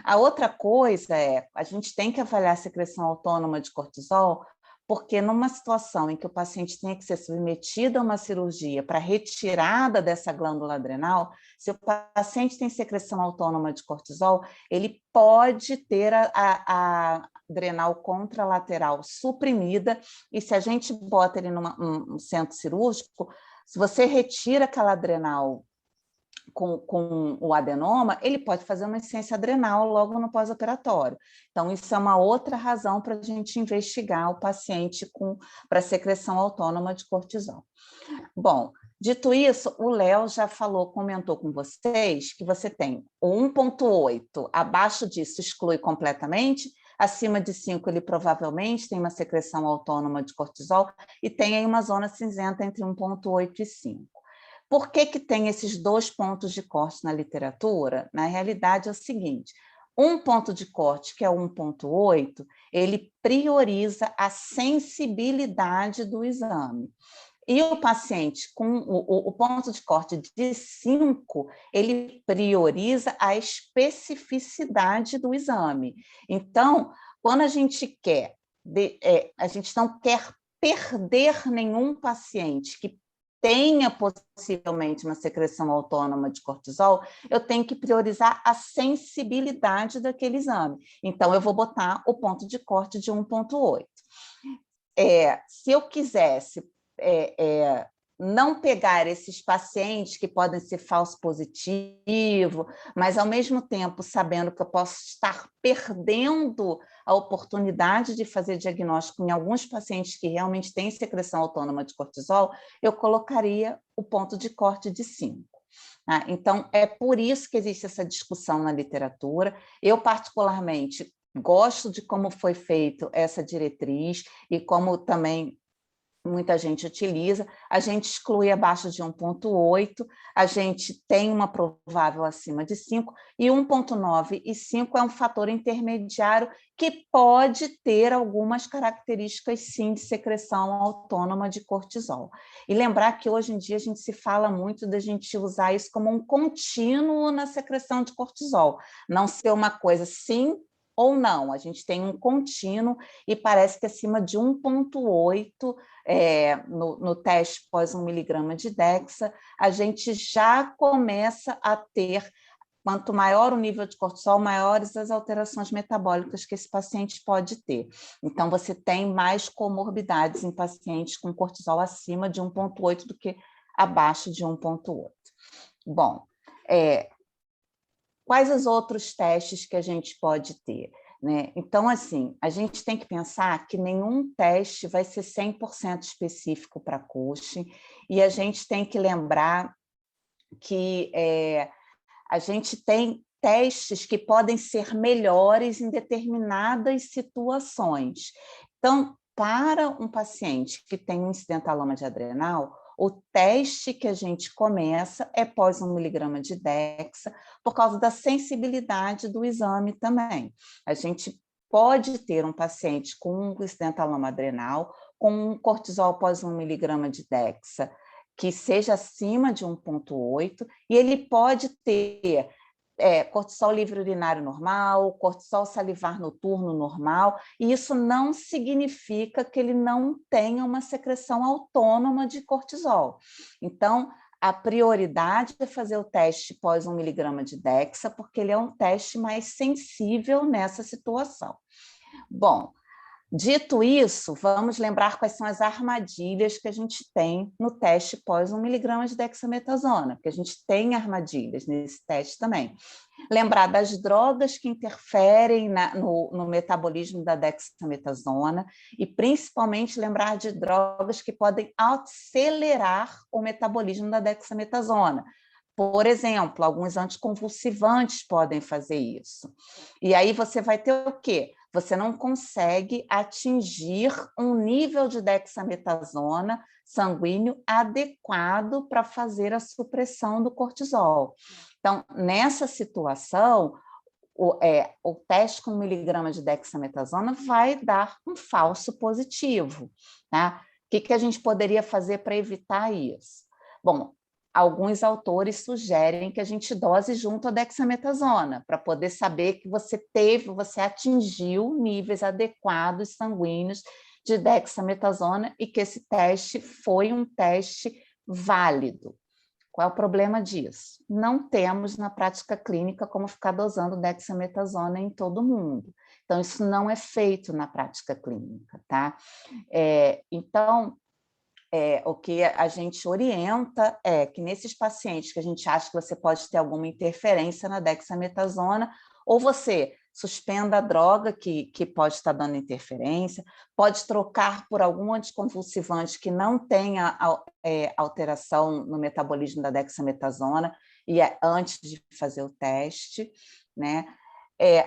A outra coisa é, a gente tem que avaliar a secreção autônoma de cortisol, porque numa situação em que o paciente tenha que ser submetido a uma cirurgia para retirada dessa glândula adrenal, se o paciente tem secreção autônoma de cortisol, ele pode ter a adrenal contralateral suprimida, e se a gente bota ele num centro cirúrgico, se você retira aquela adrenal com o adenoma, ele pode fazer uma insuficiência adrenal logo no pós-operatório. Então, isso é uma outra razão para a gente investigar o paciente para secreção autônoma de cortisol. Bom, dito isso, o Léo já comentou com vocês que você tem o 1,8, abaixo disso exclui completamente, acima de 5 ele provavelmente tem uma secreção autônoma de cortisol e tem aí uma zona cinzenta entre 1,8 e 5. Por que tem esses 2 pontos de corte na literatura? Na realidade é o seguinte, um ponto de corte, que é 1,8, ele prioriza a sensibilidade do exame. E o paciente com o ponto de corte de 5, ele prioriza a especificidade do exame. Então, quando a gente a gente não quer perder nenhum paciente que tenha possivelmente uma secreção autônoma de cortisol, eu tenho que priorizar a sensibilidade daquele exame. Então, eu vou botar o ponto de corte de 1,8. Se eu quisesse não pegar esses pacientes que podem ser falso positivo, mas ao mesmo tempo sabendo que eu posso estar perdendo a oportunidade de fazer diagnóstico em alguns pacientes que realmente têm secreção autônoma de cortisol, eu colocaria o ponto de corte de 5. Então, é por isso que existe essa discussão na literatura. Eu, particularmente, gosto de como foi feita essa diretriz e como também muita gente utiliza, a gente exclui abaixo de 1,8, a gente tem uma provável acima de 5, e 1,9 e 5 é um fator intermediário que pode ter algumas características, sim, de secreção autônoma de cortisol. E lembrar que hoje em dia a gente se fala muito da gente usar isso como um contínuo na secreção de cortisol, não ser uma coisa sim ou não, a gente tem um contínuo e parece que acima de 1,8 no teste pós 1 miligrama de Dexa, a gente já começa a ter, quanto maior o nível de cortisol, maiores as alterações metabólicas que esse paciente pode ter. Então, você tem mais comorbidades em pacientes com cortisol acima de 1,8 do que abaixo de 1,8. Bom, quais os outros testes que a gente pode ter? Né? Então, assim, a gente tem que pensar que nenhum teste vai ser 100% específico para Cushing, e a gente tem que lembrar que a gente tem testes que podem ser melhores em determinadas situações. Então, para um paciente que tem um incidentaloma de adrenal, o teste que a gente começa é pós 1 miligrama de Dexa, por causa da sensibilidade do exame também. A gente pode ter um paciente com um incidentaloma adrenal, com um cortisol pós 1 miligrama de Dexa, que seja acima de 1,8, e ele pode ter cortisol livre urinário normal, cortisol salivar noturno normal, e isso não significa que ele não tenha uma secreção autônoma de cortisol. Então, a prioridade é fazer o teste pós 1 miligrama de Dexa, porque ele é um teste mais sensível nessa situação. Bom, dito isso, vamos lembrar quais são as armadilhas que a gente tem no teste pós 1 miligrama de dexametasona, porque a gente tem armadilhas nesse teste também. Lembrar das drogas que interferem no metabolismo da dexametasona e, principalmente, lembrar de drogas que podem acelerar o metabolismo da dexametasona. Por exemplo, alguns anticonvulsivantes podem fazer isso. E aí você vai ter o quê? Você não consegue atingir um nível de dexametasona sanguíneo adequado para fazer a supressão do cortisol. Então, nessa situação, o teste com miligramas de dexametasona vai dar um falso positivo. Tá? O que a gente poderia fazer para evitar isso? Bom, alguns autores sugerem que a gente dose junto a dexametasona, para poder saber que você atingiu níveis adequados sanguíneos de dexametasona e que esse teste foi um teste válido. Qual é o problema disso? Não temos na prática clínica como ficar dosando dexametasona em todo mundo. Então, isso não é feito na prática clínica, tá? Então, o que a gente orienta é que nesses pacientes que a gente acha que você pode ter alguma interferência na dexametasona, ou você suspenda a droga que pode estar dando interferência, pode trocar por algum anticonvulsivante que não tenha alteração no metabolismo da dexametasona antes de fazer o teste, né?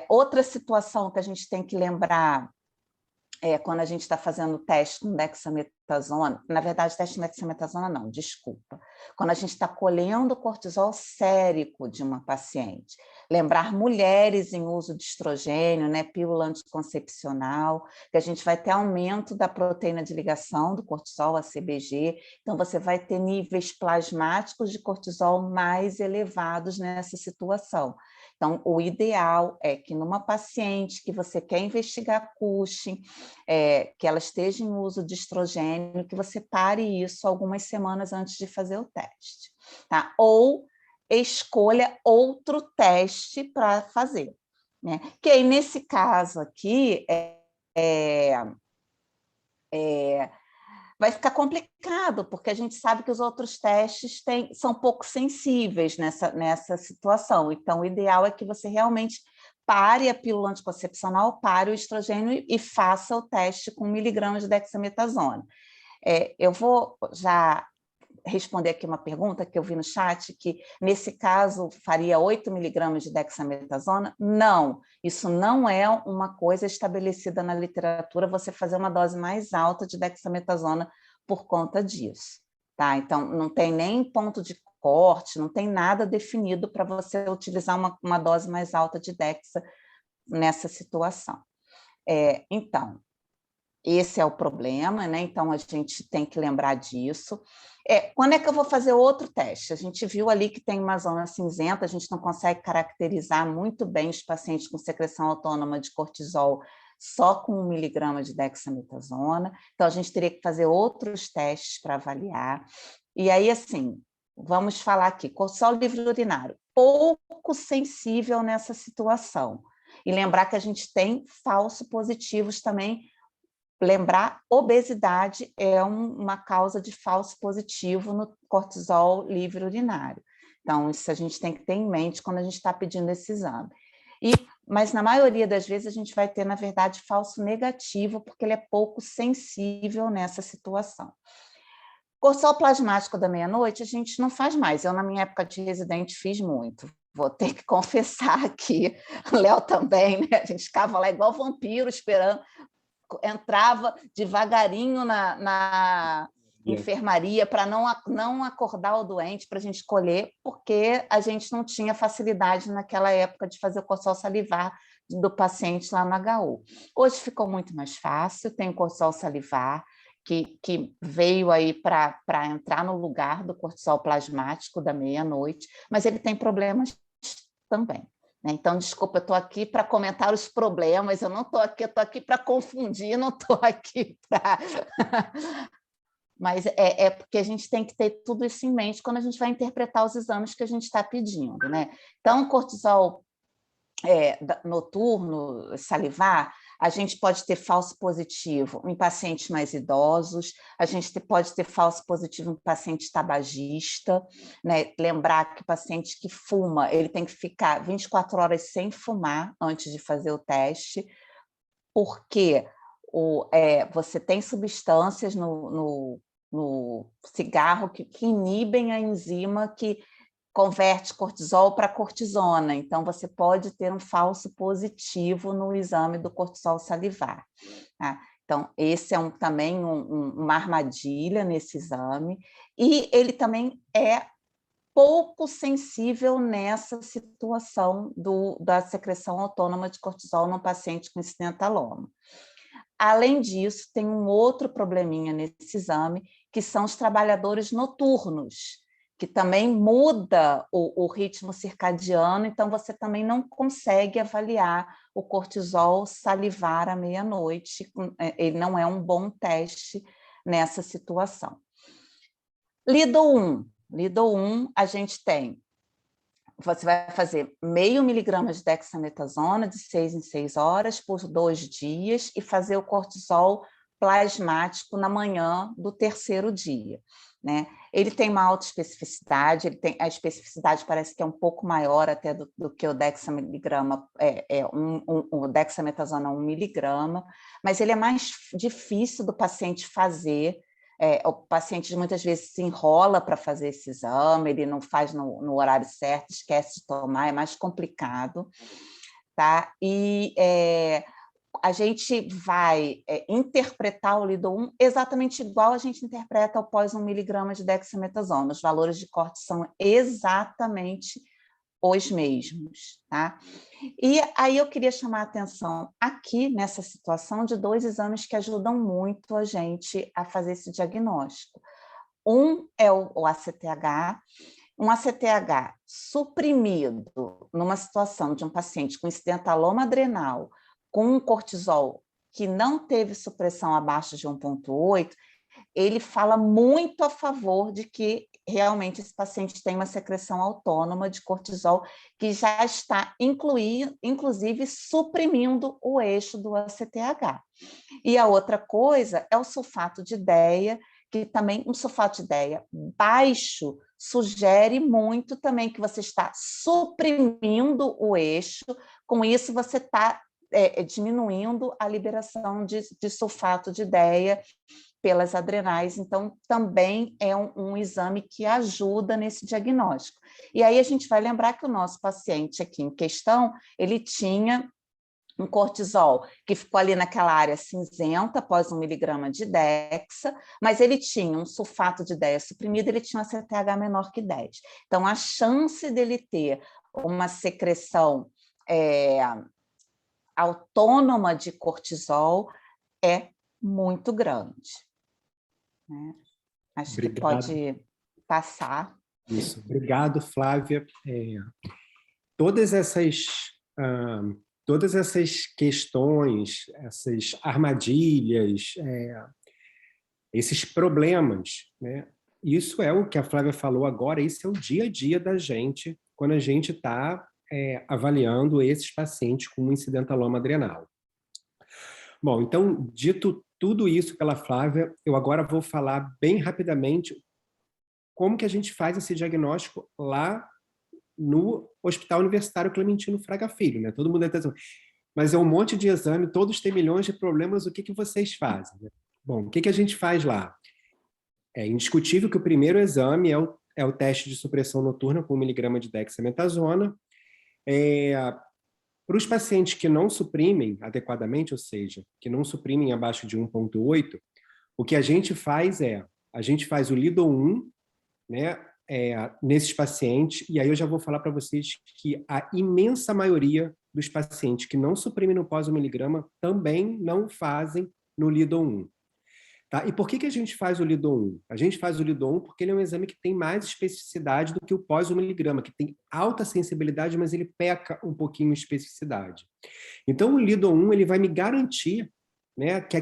Outra situação que a gente tem que lembrar quando a gente está fazendo o teste com dexametasona, na verdade, teste com dexametasona não, desculpa. Quando a gente está colhendo o cortisol sérico de uma paciente, lembrar mulheres em uso de estrogênio, né, pílula anticoncepcional, que a gente vai ter aumento da proteína de ligação do cortisol, a CBG, então você vai ter níveis plasmáticos de cortisol mais elevados nessa situação. Então, o ideal é que numa paciente que você quer investigar Cushing, que ela esteja em uso de estrogênio, que você pare isso algumas semanas antes de fazer o teste, tá? Ou escolha outro teste para fazer, né? Que aí, nesse caso aqui, vai ficar complicado, porque a gente sabe que os outros testes são pouco sensíveis nessa situação. Então, o ideal é que você realmente pare a pílula anticoncepcional, pare o estrogênio e faça o teste com 1 miligrama de dexametasona. Eu vou já responder aqui uma pergunta que eu vi no chat, que nesse caso faria 8 miligramas de dexametasona? Não, isso não é uma coisa estabelecida na literatura, você fazer uma dose mais alta de dexametasona por conta disso, tá? Então, não tem nem ponto de corte, não tem nada definido para você utilizar uma dose mais alta de dexa nessa situação. Então, esse é o problema, né? Então, a gente tem que lembrar disso. Quando é que eu vou fazer outro teste? A gente viu ali que tem uma zona cinzenta, a gente não consegue caracterizar muito bem os pacientes com secreção autônoma de cortisol só com 1 miligrama de dexametasona. Então, a gente teria que fazer outros testes para avaliar. E aí, assim, vamos falar aqui, cortisol livre urinário, pouco sensível nessa situação. E lembrar que a gente tem falso positivos também. Lembrar, obesidade é uma causa de falso positivo no cortisol livre urinário. Então, isso a gente tem que ter em mente quando a gente está pedindo esse exame. Mas, na maioria das vezes, a gente vai ter, na verdade, falso negativo, porque ele é pouco sensível nessa situação. Cortisol plasmático da meia-noite, a gente não faz mais. Eu, na minha época de residente, fiz muito. Vou ter que confessar aqui. O Léo também, né? A gente ficava lá igual vampiro, esperando. Entrava devagarinho na enfermaria para não acordar o doente, para a gente colher, porque a gente não tinha facilidade naquela época de fazer o cortisol salivar do paciente lá no HU. Hoje ficou muito mais fácil, tem o cortisol salivar, que veio aí para entrar no lugar do cortisol plasmático da meia-noite, mas ele tem problemas também. Então, desculpa, eu estou aqui para comentar os problemas, eu não estou aqui, eu estou aqui para confundir, não estou aqui para... Mas é porque a gente tem que ter tudo isso em mente quando a gente vai interpretar os exames que a gente está pedindo, né? Então, cortisol noturno, salivar, a gente pode ter falso positivo em pacientes mais idosos, a gente pode ter falso positivo em paciente tabagista, né? Lembrar que o paciente que fuma, ele tem que ficar 24 horas sem fumar antes de fazer o teste, porque você tem substâncias no cigarro que inibem a enzima que converte cortisol para cortisona, então você pode ter um falso positivo no exame do cortisol salivar. Tá? Então, esse é também uma armadilha nesse exame, e ele também é pouco sensível nessa situação da secreção autônoma de cortisol no paciente com incidentaloma. Além disso, tem um outro probleminha nesse exame, que são os trabalhadores noturnos, que também muda o ritmo circadiano, então você também não consegue avaliar o cortisol salivar à meia-noite, ele não é um bom teste nessa situação. Lido-1, a gente tem, você vai fazer 0,5 miligrama de dexametasona de 6 em 6 horas por 2 dias e fazer o cortisol plasmático na manhã do 3º dia. Né? Ele tem uma alta especificidade, a especificidade parece que é um pouco maior até do que o dexamiligrama, o dexametasona 1 miligrama, mas ele é mais difícil do paciente fazer. O paciente muitas vezes se enrola para fazer esse exame, ele não faz no horário certo, esquece de tomar, é mais complicado. Tá? E a gente vai interpretar o Lido-1 exatamente igual a gente interpreta após 1 miligrama de dexametasona. Os valores de corte são exatamente os mesmos. Tá? E aí eu queria chamar a atenção aqui, nessa situação, de 2 exames que ajudam muito a gente a fazer esse diagnóstico. Um é o ACTH, um ACTH suprimido numa situação de um paciente com incidentaloma adrenal, com um cortisol que não teve supressão abaixo de 1,8, ele fala muito a favor de que realmente esse paciente tem uma secreção autônoma de cortisol que já está inclusive suprimindo o eixo do ACTH. E a outra coisa é o sulfato de ideia, que também um sulfato de ideia baixo sugere muito também que você está suprimindo o eixo, com isso você está diminuindo a liberação de sulfato de ideia pelas adrenais, então também é um exame que ajuda nesse diagnóstico. E aí a gente vai lembrar que o nosso paciente aqui em questão, ele tinha um cortisol que ficou ali naquela área cinzenta após 1 miligrama de dexa, mas ele tinha um sulfato de ideia suprimido, ele tinha um ACTH menor que 10. Então, a chance dele ter uma secreção autônoma de cortisol é muito grande. Né? Acho Obrigado. que pode passar. Isso, obrigado, Flávia. Todas essas questões, essas armadilhas, esses problemas, né? Isso é o que a Flávia falou agora, isso é o dia a dia da gente, quando a gente está avaliando esses pacientes com incidentaloma adrenal. Bom, então, dito tudo isso pela Flávia, eu agora vou falar bem rapidamente como que a gente faz esse diagnóstico lá no Hospital Universitário Clementino Fraga Filho, né? Todo mundo está dizendo, mas é um monte de exame, todos têm milhões de problemas, o que vocês fazem? Bom, o que a gente faz lá? É indiscutível que o primeiro exame é o teste de supressão noturna com 1 miligrama de dexametasona. Para os pacientes que não suprimem adequadamente, ou seja, que não suprimem abaixo de 1,8, o que a gente faz o Lido-1, né, nesses pacientes, e aí eu já vou falar para vocês que a imensa maioria dos pacientes que não suprimem no pós 1 miligrama também não fazem no Lido-1. Tá? E por que a gente faz o Lido-1? A gente faz o Lido-1 porque ele é um exame que tem mais especificidade do que o pós 1 miligrama, que tem alta sensibilidade, mas ele peca um pouquinho em especificidade. Então, o Lido-1 ele vai me garantir, né, que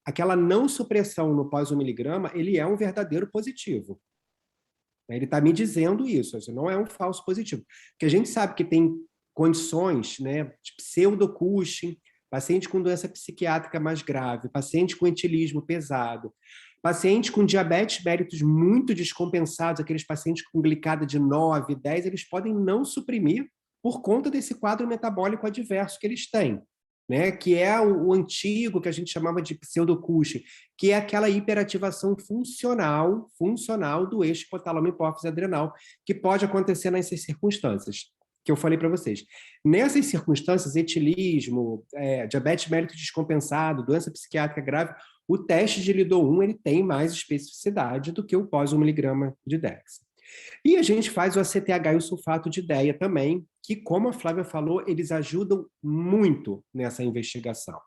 aquela não supressão no pós 1 miligrama, ele é um verdadeiro positivo. Ele está me dizendo isso, não é um falso positivo. Porque a gente sabe que tem condições, né, de pseudo-Cushing, paciente com doença psiquiátrica mais grave, paciente com etilismo pesado, paciente com diabetes mellitus muito descompensados, aqueles pacientes com glicada de 9, 10, eles podem não suprimir por conta desse quadro metabólico adverso que eles têm. né, que é o antigo que a gente chamava de pseudo-Cushing, que é aquela hiperativação funcional do eixo hipotálamo-hipófise adrenal, que pode acontecer nessas circunstâncias que eu falei para vocês. Nessas circunstâncias, etilismo, diabetes mellitus descompensado, doença psiquiátrica grave, o teste de LIDO-1 ele tem mais especificidade do que o pós 1 miligrama de Dexa. E a gente faz o ACTH e o sulfato de ideia também, que, como a Flávia falou, eles ajudam muito nessa investigação.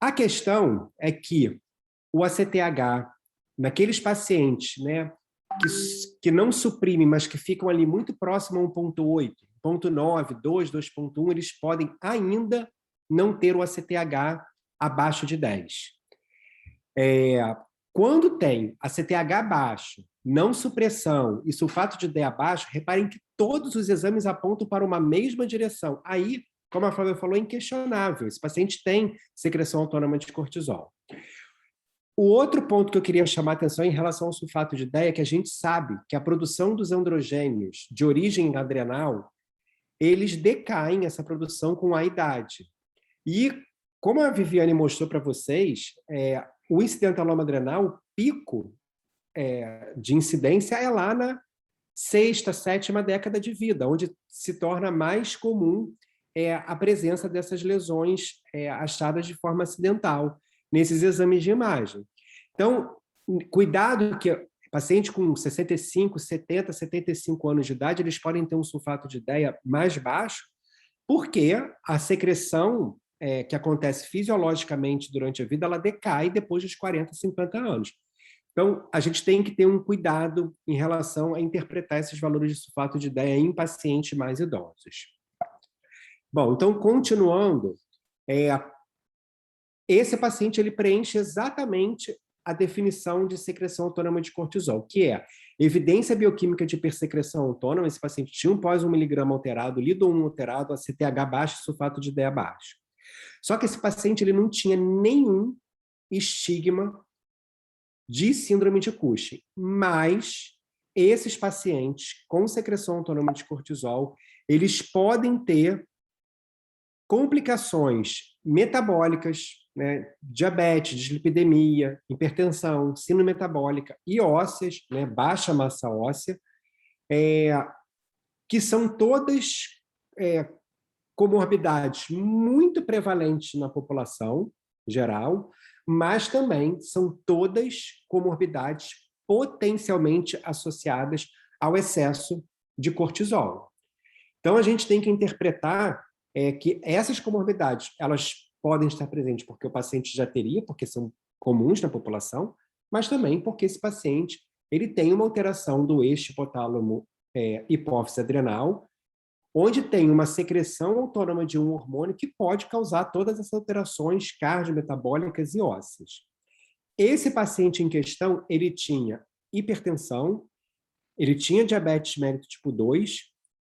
A questão é que o ACTH, naqueles pacientes, né, que não suprimem, mas que ficam ali muito próximo a 1,8, 1,9, 2, 2,1, eles podem ainda não ter o ACTH abaixo de 10. Quando tem ACTH baixo, não supressão e sulfato de ideia baixo, reparem que todos os exames apontam para uma mesma direção. Aí, como a Flávia falou, é inquestionável. Esse paciente tem secreção autônoma de cortisol. O outro ponto que eu queria chamar a atenção em relação ao sulfato de ideia é que a gente sabe que a produção dos androgênios de origem adrenal, eles decaem essa produção com a idade. E, como a Viviane mostrou para vocês, o incidentaloma adrenal, o pico de incidência é lá na 6ª, 7ª década de vida, onde se torna mais comum a presença dessas lesões achadas de forma acidental nesses exames de imagem. Então, cuidado que paciente com 65, 70, 75 anos de idade, eles podem ter um sulfato de ideia mais baixo, porque a secreção que acontece fisiologicamente durante a vida, ela decai depois dos 40, 50 anos. Então, a gente tem que ter um cuidado em relação a interpretar esses valores de sulfato de ideia em pacientes mais idosos. Bom, então, continuando, esse paciente ele preenche exatamente a definição de secreção autônoma de cortisol, que é evidência bioquímica de hipersecreção autônoma. Esse paciente tinha um pós 1 miligrama alterado, LIDO-1 alterado, ACTH baixo, sulfato de ideia baixo. Só que esse paciente ele não tinha nenhum estigma de síndrome de Cushing, mas esses pacientes com secreção autônoma de cortisol, eles podem ter complicações metabólicas, né, diabetes, dislipidemia, hipertensão, síndrome metabólica e ósseas, né, baixa massa óssea, que são todas comorbidades muito prevalentes na população geral, mas também são todas comorbidades potencialmente associadas ao excesso de cortisol. Então, a gente tem que interpretar que essas comorbidades, elas podem estar presentes porque o paciente já teria, porque são comuns na população, mas também porque esse paciente ele tem uma alteração do eixo hipotálamo hipófise adrenal, onde tem uma secreção autônoma de um hormônio que pode causar todas essas alterações cardiometabólicas e ósseas. Esse paciente em questão, ele tinha hipertensão, ele tinha diabetes mellitus tipo 2,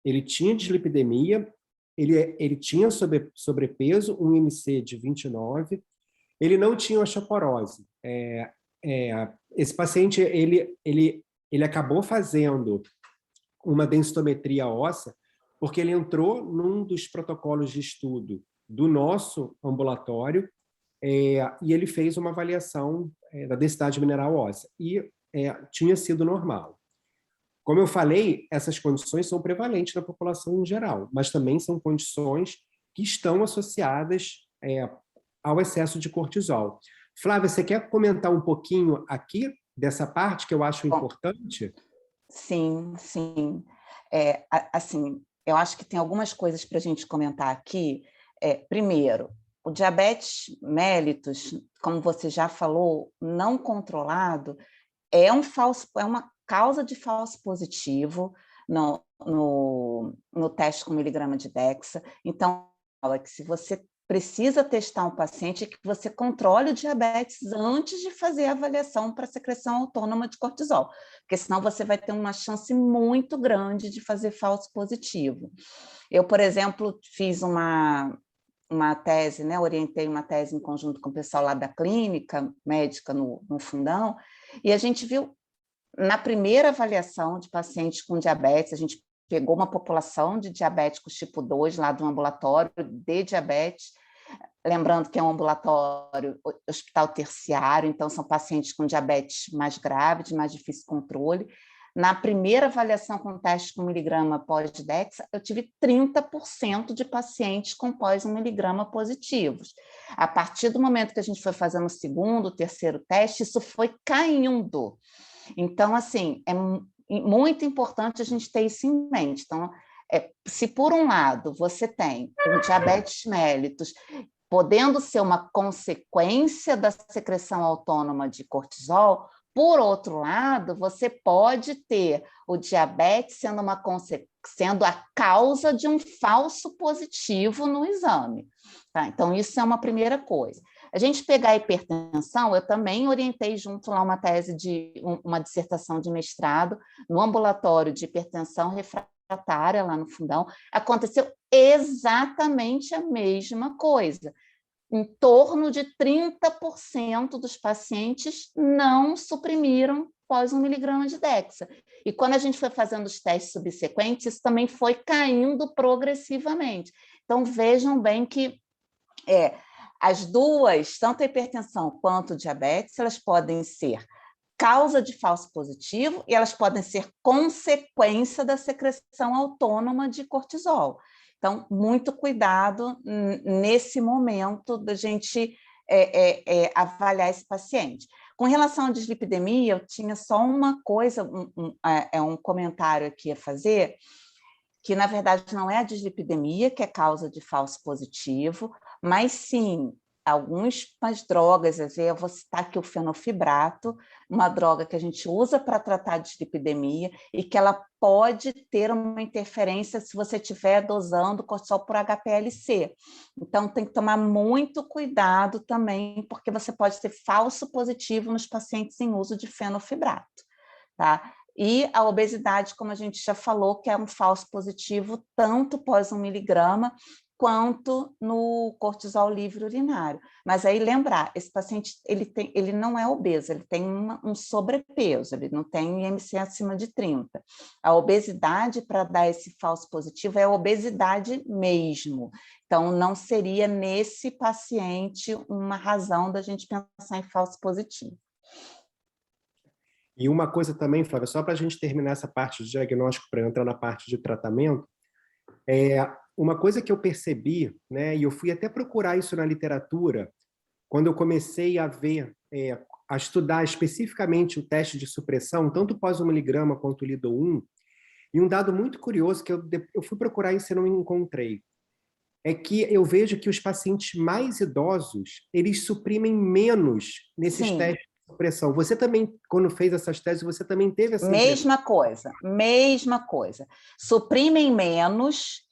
ele tinha dislipidemia, ele tinha sobrepeso, um IMC de 29, ele não tinha osteoporose. Esse paciente, ele acabou fazendo uma densitometria óssea, porque ele entrou num dos protocolos de estudo do nosso ambulatório e ele fez uma avaliação da densidade mineral óssea e tinha sido normal. Como eu falei, essas condições são prevalentes na população em geral, mas também são condições que estão associadas ao excesso de cortisol. Flávia, você quer comentar um pouquinho aqui dessa parte que eu acho importante? Sim, sim. Assim, eu acho que tem algumas coisas para a gente comentar aqui. Primeiro, o diabetes mellitus, como você já falou, não controlado, é uma causa de falso positivo no teste com miligrama de Dexa. Então, que se você precisa testar um paciente, que você controle o diabetes antes de fazer a avaliação para secreção autônoma de cortisol, porque senão você vai ter uma chance muito grande de fazer falso positivo. Eu, por exemplo, fiz uma tese, né, orientei uma tese em conjunto com o pessoal lá da clínica médica no Fundão, e a gente viu, na primeira avaliação de pacientes com diabetes, a gente pegou uma população de diabéticos tipo 2 lá do ambulatório de diabetes, Lembrando que é um ambulatório, hospital terciário, então são pacientes com diabetes mais grave, de mais difícil controle. Na primeira avaliação com teste com miligrama pós-Dexa, eu tive 30% de pacientes com pós 1 miligrama positivos. A partir do momento que a gente foi fazendo o segundo, terceiro teste, isso foi caindo. Então, assim, é muito importante a gente ter isso em mente. Então, se por um lado você tem o diabetes mellitus, podendo ser uma consequência da secreção autônoma de cortisol, por outro lado, você pode ter o diabetes sendo a causa de um falso positivo no exame. Tá? Então, isso é uma primeira coisa. A gente pegar a hipertensão, eu também orientei junto lá uma tese uma dissertação de mestrado no ambulatório de hipertensão refratária, lá no Fundão. Aconteceu exatamente a mesma coisa. Em torno de 30% dos pacientes não suprimiram pós 1 miligrama de Dexa. E quando a gente foi fazendo os testes subsequentes, isso também foi caindo progressivamente. Então, vejam bem que as duas, tanto a hipertensão quanto o diabetes, elas podem ser causa de falso positivo e elas podem ser consequência da secreção autônoma de cortisol. Então, muito cuidado nesse momento da gente avaliar esse paciente. Com relação à dislipidemia, eu tinha só uma coisa, um comentário aqui a fazer, que, na verdade, não é a dislipidemia que é causa de falso positivo, mas sim algumas drogas, eu vou citar aqui o fenofibrato, uma droga que a gente usa para tratar a dislipidemia e que ela pode ter uma interferência se você estiver dosando cortisol por HPLC. Então, tem que tomar muito cuidado também, porque você pode ter falso positivo nos pacientes em uso de fenofibrato, tá? E a obesidade, como a gente já falou, que é um falso positivo tanto pós 1 miligrama quanto no cortisol livre urinário. Mas aí lembrar, esse paciente ele não é obeso, ele tem um sobrepeso, ele não tem IMC acima de 30. A obesidade para dar esse falso positivo é a obesidade mesmo. Então, não seria nesse paciente uma razão da gente pensar em falso positivo. E uma coisa também, Flávia, só para a gente terminar essa parte de diagnóstico para entrar na parte de tratamento, uma coisa que eu percebi, né, e eu fui até procurar isso na literatura, quando eu comecei a a estudar especificamente o teste de supressão, tanto pós 1 miligrama quanto o Lido-1, e um dado muito curioso que eu fui procurar isso e não encontrei, é que eu vejo que os pacientes mais idosos, eles suprimem menos nesses Sim. testes de supressão. Você também, quando fez essas teses, você também teve essa mesma coisa. Suprimem menos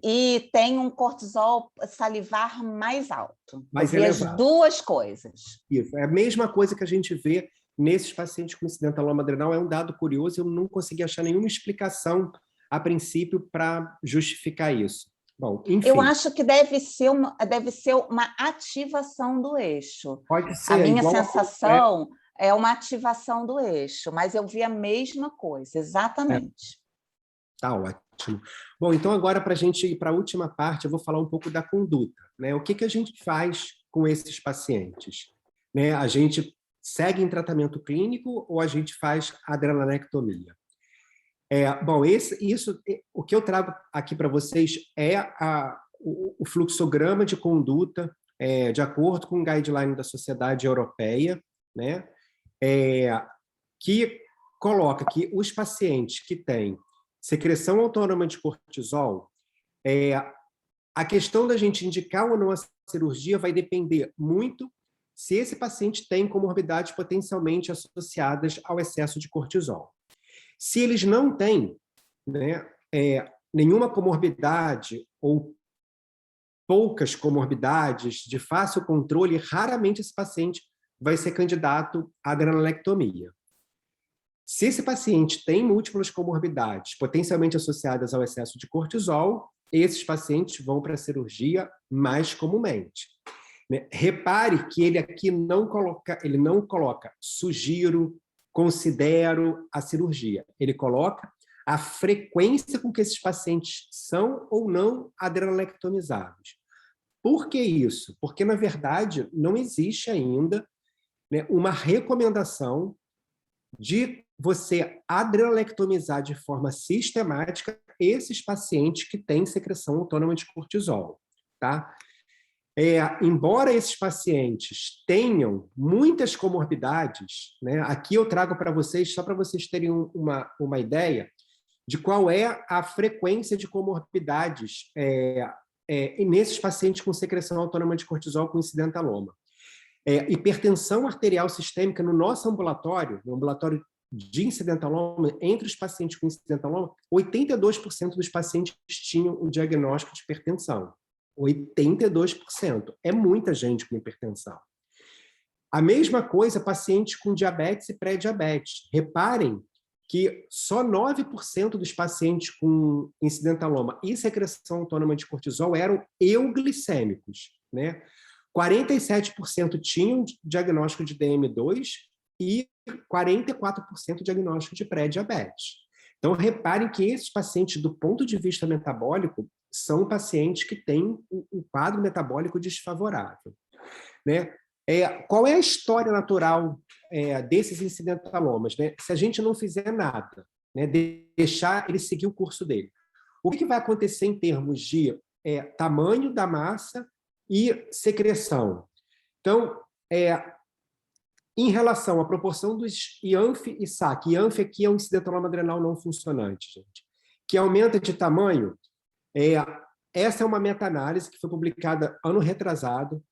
e tem um cortisol salivar mais alto. Mais eu vi as elevado. duas coisas. Isso, é a mesma coisa que a gente vê nesses pacientes com incidentaloma adrenal, é um dado curioso, eu não consegui achar nenhuma explicação, a princípio, para justificar isso. Bom, enfim. Eu acho que deve ser uma ativação do eixo. Pode ser. A minha sensação é uma ativação do eixo, mas eu vi a mesma coisa, exatamente. Tá ótimo. Bom, então agora para a gente ir para a última parte, eu vou falar um pouco da conduta, né? O que a gente faz com esses pacientes? Né? A gente segue em tratamento clínico ou a gente faz adrenalectomia? Bom, o que eu trago aqui para vocês é o fluxograma de conduta de acordo com o guideline da Sociedade Europeia, né? Que coloca que os pacientes que têm secreção autônoma de cortisol, a questão da gente indicar ou não a cirurgia vai depender muito se esse paciente tem comorbidades potencialmente associadas ao excesso de cortisol. Se eles não têm, né, nenhuma comorbidade ou poucas comorbidades de fácil controle, raramente esse paciente vai ser candidato à adrenalectomia. Se esse paciente tem múltiplas comorbidades potencialmente associadas ao excesso de cortisol, esses pacientes vão para a cirurgia mais comumente. Repare que ele aqui não coloca sugiro, considero a cirurgia. Ele coloca a frequência com que esses pacientes são ou não adrenalectomizados. Por que isso? Porque, na verdade, não existe ainda, né, uma recomendação de você adrenalectomizar de forma sistemática esses pacientes que têm secreção autônoma de cortisol, tá? Embora esses pacientes tenham muitas comorbidades, né, aqui eu trago para vocês, só para vocês terem uma ideia de qual é a frequência de comorbidades nesses pacientes com secreção autônoma de cortisol com incidentaloma. Hipertensão arterial sistêmica no nosso ambulatório, no ambulatório de incidentaloma, entre os pacientes com incidentaloma, 82% dos pacientes tinham o diagnóstico de hipertensão. 82%. É muita gente com hipertensão. A mesma coisa, pacientes com diabetes e pré-diabetes. Reparem que só 9% dos pacientes com incidentaloma e secreção autônoma de cortisol eram euglicêmicos, né? 47% tinham diagnóstico de DM2 e 44% diagnóstico de pré-diabetes. Então, reparem que esses pacientes, do ponto de vista metabólico, são pacientes que têm um quadro metabólico desfavorável, né? Qual é a história natural desses incidentalomas, né? Se a gente não fizer nada, né, deixar ele seguir o curso dele, o que vai acontecer em termos de tamanho da massa e secreção? Então, em relação à proporção dos IANF e SAC, IANF aqui é um incidentaloma adrenal não funcionante, gente, que aumenta de tamanho. Essa é uma meta-análise que foi publicada ano retrasado.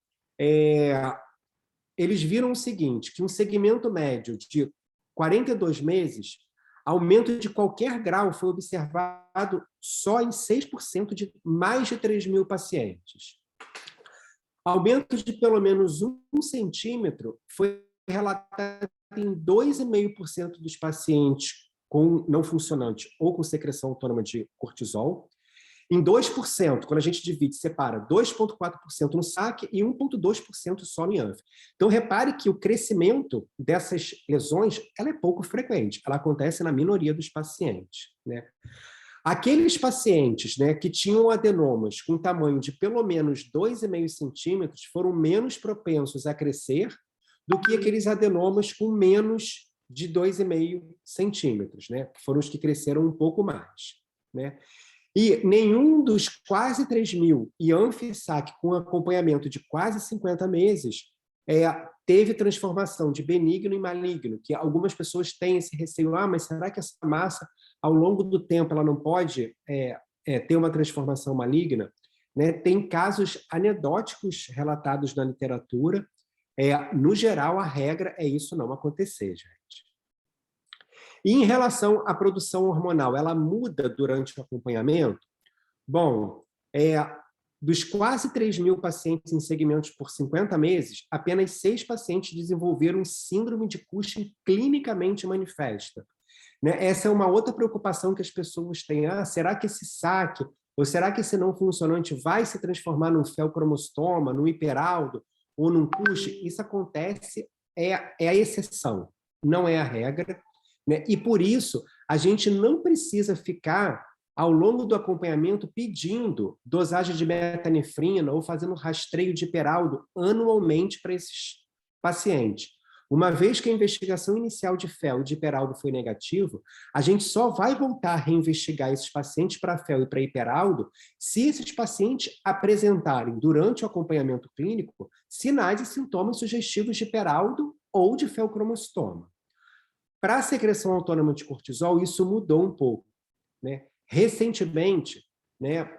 Eles viram o seguinte, que um segmento médio de 42 meses, aumento de qualquer grau foi observado só em 6% de mais de 3.000 pacientes. Aumento de pelo menos 1 centímetro foi relatado em 2,5% dos pacientes com não funcionante ou com secreção autônoma de cortisol. Em 2%, quando a gente divide, separa 2,4% no SAC e 1,2% só no IANF. Então, repare que o crescimento dessas lesões ela é pouco frequente, ela acontece na minoria dos pacientes, né? Aqueles pacientes, né, que tinham adenomas com tamanho de pelo menos 2,5 centímetros foram menos propensos a crescer do que aqueles adenomas com menos de 2,5 centímetros, né? Que foram os que cresceram um pouco mais, né? E nenhum dos quase 3.000 IANF e SAC com acompanhamento de quase 50 meses teve transformação de benigno em maligno, que algumas pessoas têm esse receio, mas será que essa massa, ao longo do tempo, ela não pode ter uma transformação maligna? Né? Tem casos anedóticos relatados na literatura. No geral, a regra é isso não acontecer, gente. E em relação à produção hormonal, ela muda durante o acompanhamento? Bom, dos quase 3.000 pacientes em segmentos por 50 meses, apenas 6 pacientes desenvolveram síndrome de Cushing clinicamente manifesta. Né? Essa é uma outra preocupação que as pessoas têm. Será que esse SAC, ou será que esse não funcionante vai se transformar num feocromostoma, num hiperaldo, ou num Cushing? Isso acontece, é a exceção, não é a regra. Né? E, por isso, a gente não precisa ficar, ao longo do acompanhamento, pedindo dosagem de metanefrina ou fazendo rastreio de hiperaldo anualmente para esses pacientes. Uma vez que a investigação inicial de FeL e de hiperaldo foi negativo, a gente só vai voltar a reinvestigar esses pacientes para FeL e para hiperaldo se esses pacientes apresentarem, durante o acompanhamento clínico, sinais e sintomas sugestivos de hiperaldo ou de feocromostoma. Para a secreção autônoma de cortisol, isso mudou um pouco, né? Recentemente, né,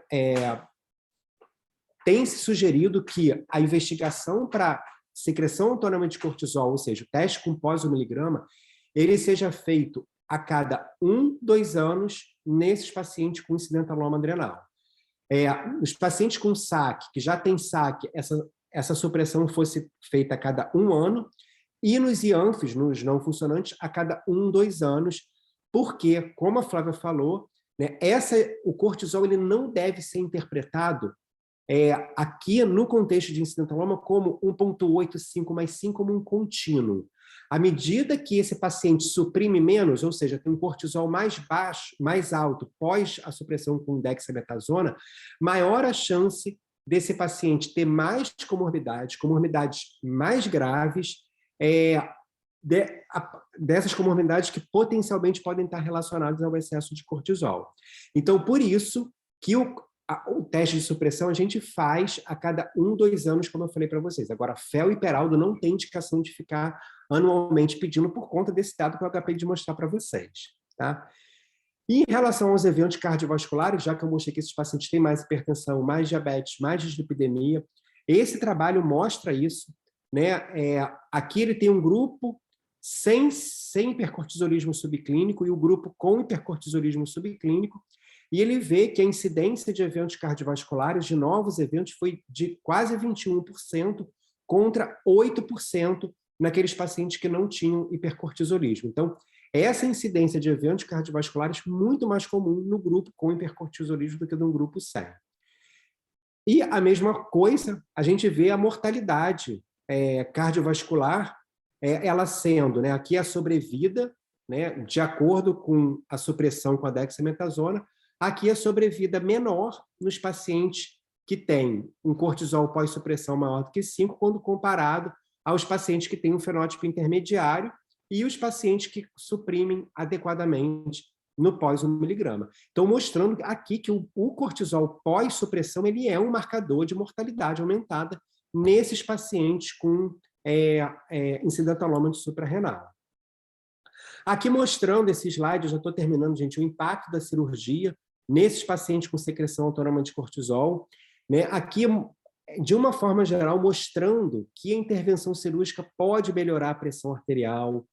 tem se sugerido que a investigação para secreção autônoma de cortisol, ou seja, o teste com pós-miligrama, ele seja feito a cada 1-2 anos nesses pacientes com incidentaloma adrenal. Os pacientes com SAC, que já tem SAC, essa supressão fosse feita a cada 1 ano, e nos IANFs, nos não funcionantes, a cada 1-2 anos, porque, como a Flávia falou, né, o cortisol ele não deve ser interpretado aqui no contexto de incidentaloma como 1,85/5 como um contínuo. À medida que esse paciente suprime menos, ou seja, tem um cortisol mais baixo, mais alto, pós a supressão com dexametasona, maior a chance desse paciente ter mais comorbidades mais graves, dessas comorbidades que potencialmente podem estar relacionadas ao excesso de cortisol. Então, por isso que o teste de supressão a gente faz a cada 1, 2 anos, como eu falei para vocês. Agora, fel e peraldo não tem indicação de ficar anualmente pedindo por conta desse dado que eu acabei de mostrar para vocês. Tá? E em relação aos eventos cardiovasculares, já que eu mostrei que esses pacientes têm mais hipertensão, mais diabetes, mais dislipidemia, esse trabalho mostra isso. Né? Aqui ele tem um grupo sem hipercortisolismo subclínico e o grupo com hipercortisolismo subclínico, e ele vê que a incidência de eventos cardiovasculares, de novos eventos, foi de quase 21% contra 8% naqueles pacientes que não tinham hipercortisolismo. Então, essa incidência de eventos cardiovasculares é muito mais comum no grupo com hipercortisolismo do que no grupo sem. E a mesma coisa, a gente vê a mortalidade cardiovascular, ela sendo, né, aqui a sobrevida, né, de acordo com a supressão com a dexametasona, aqui a sobrevida menor nos pacientes que têm um cortisol pós-supressão maior do que 5, quando comparado aos pacientes que têm um fenótipo intermediário e os pacientes que suprimem adequadamente no pós 1 miligrama. Então, mostrando aqui que o cortisol pós-supressão ele é um marcador de mortalidade aumentada nesses pacientes com incidentalômase suprarrenal. Aqui mostrando esse slide, eu já estou terminando, gente, o impacto da cirurgia nesses pacientes com secreção autônoma de cortisol. Né? Aqui, de uma forma geral, mostrando que a intervenção cirúrgica pode melhorar a pressão arterial,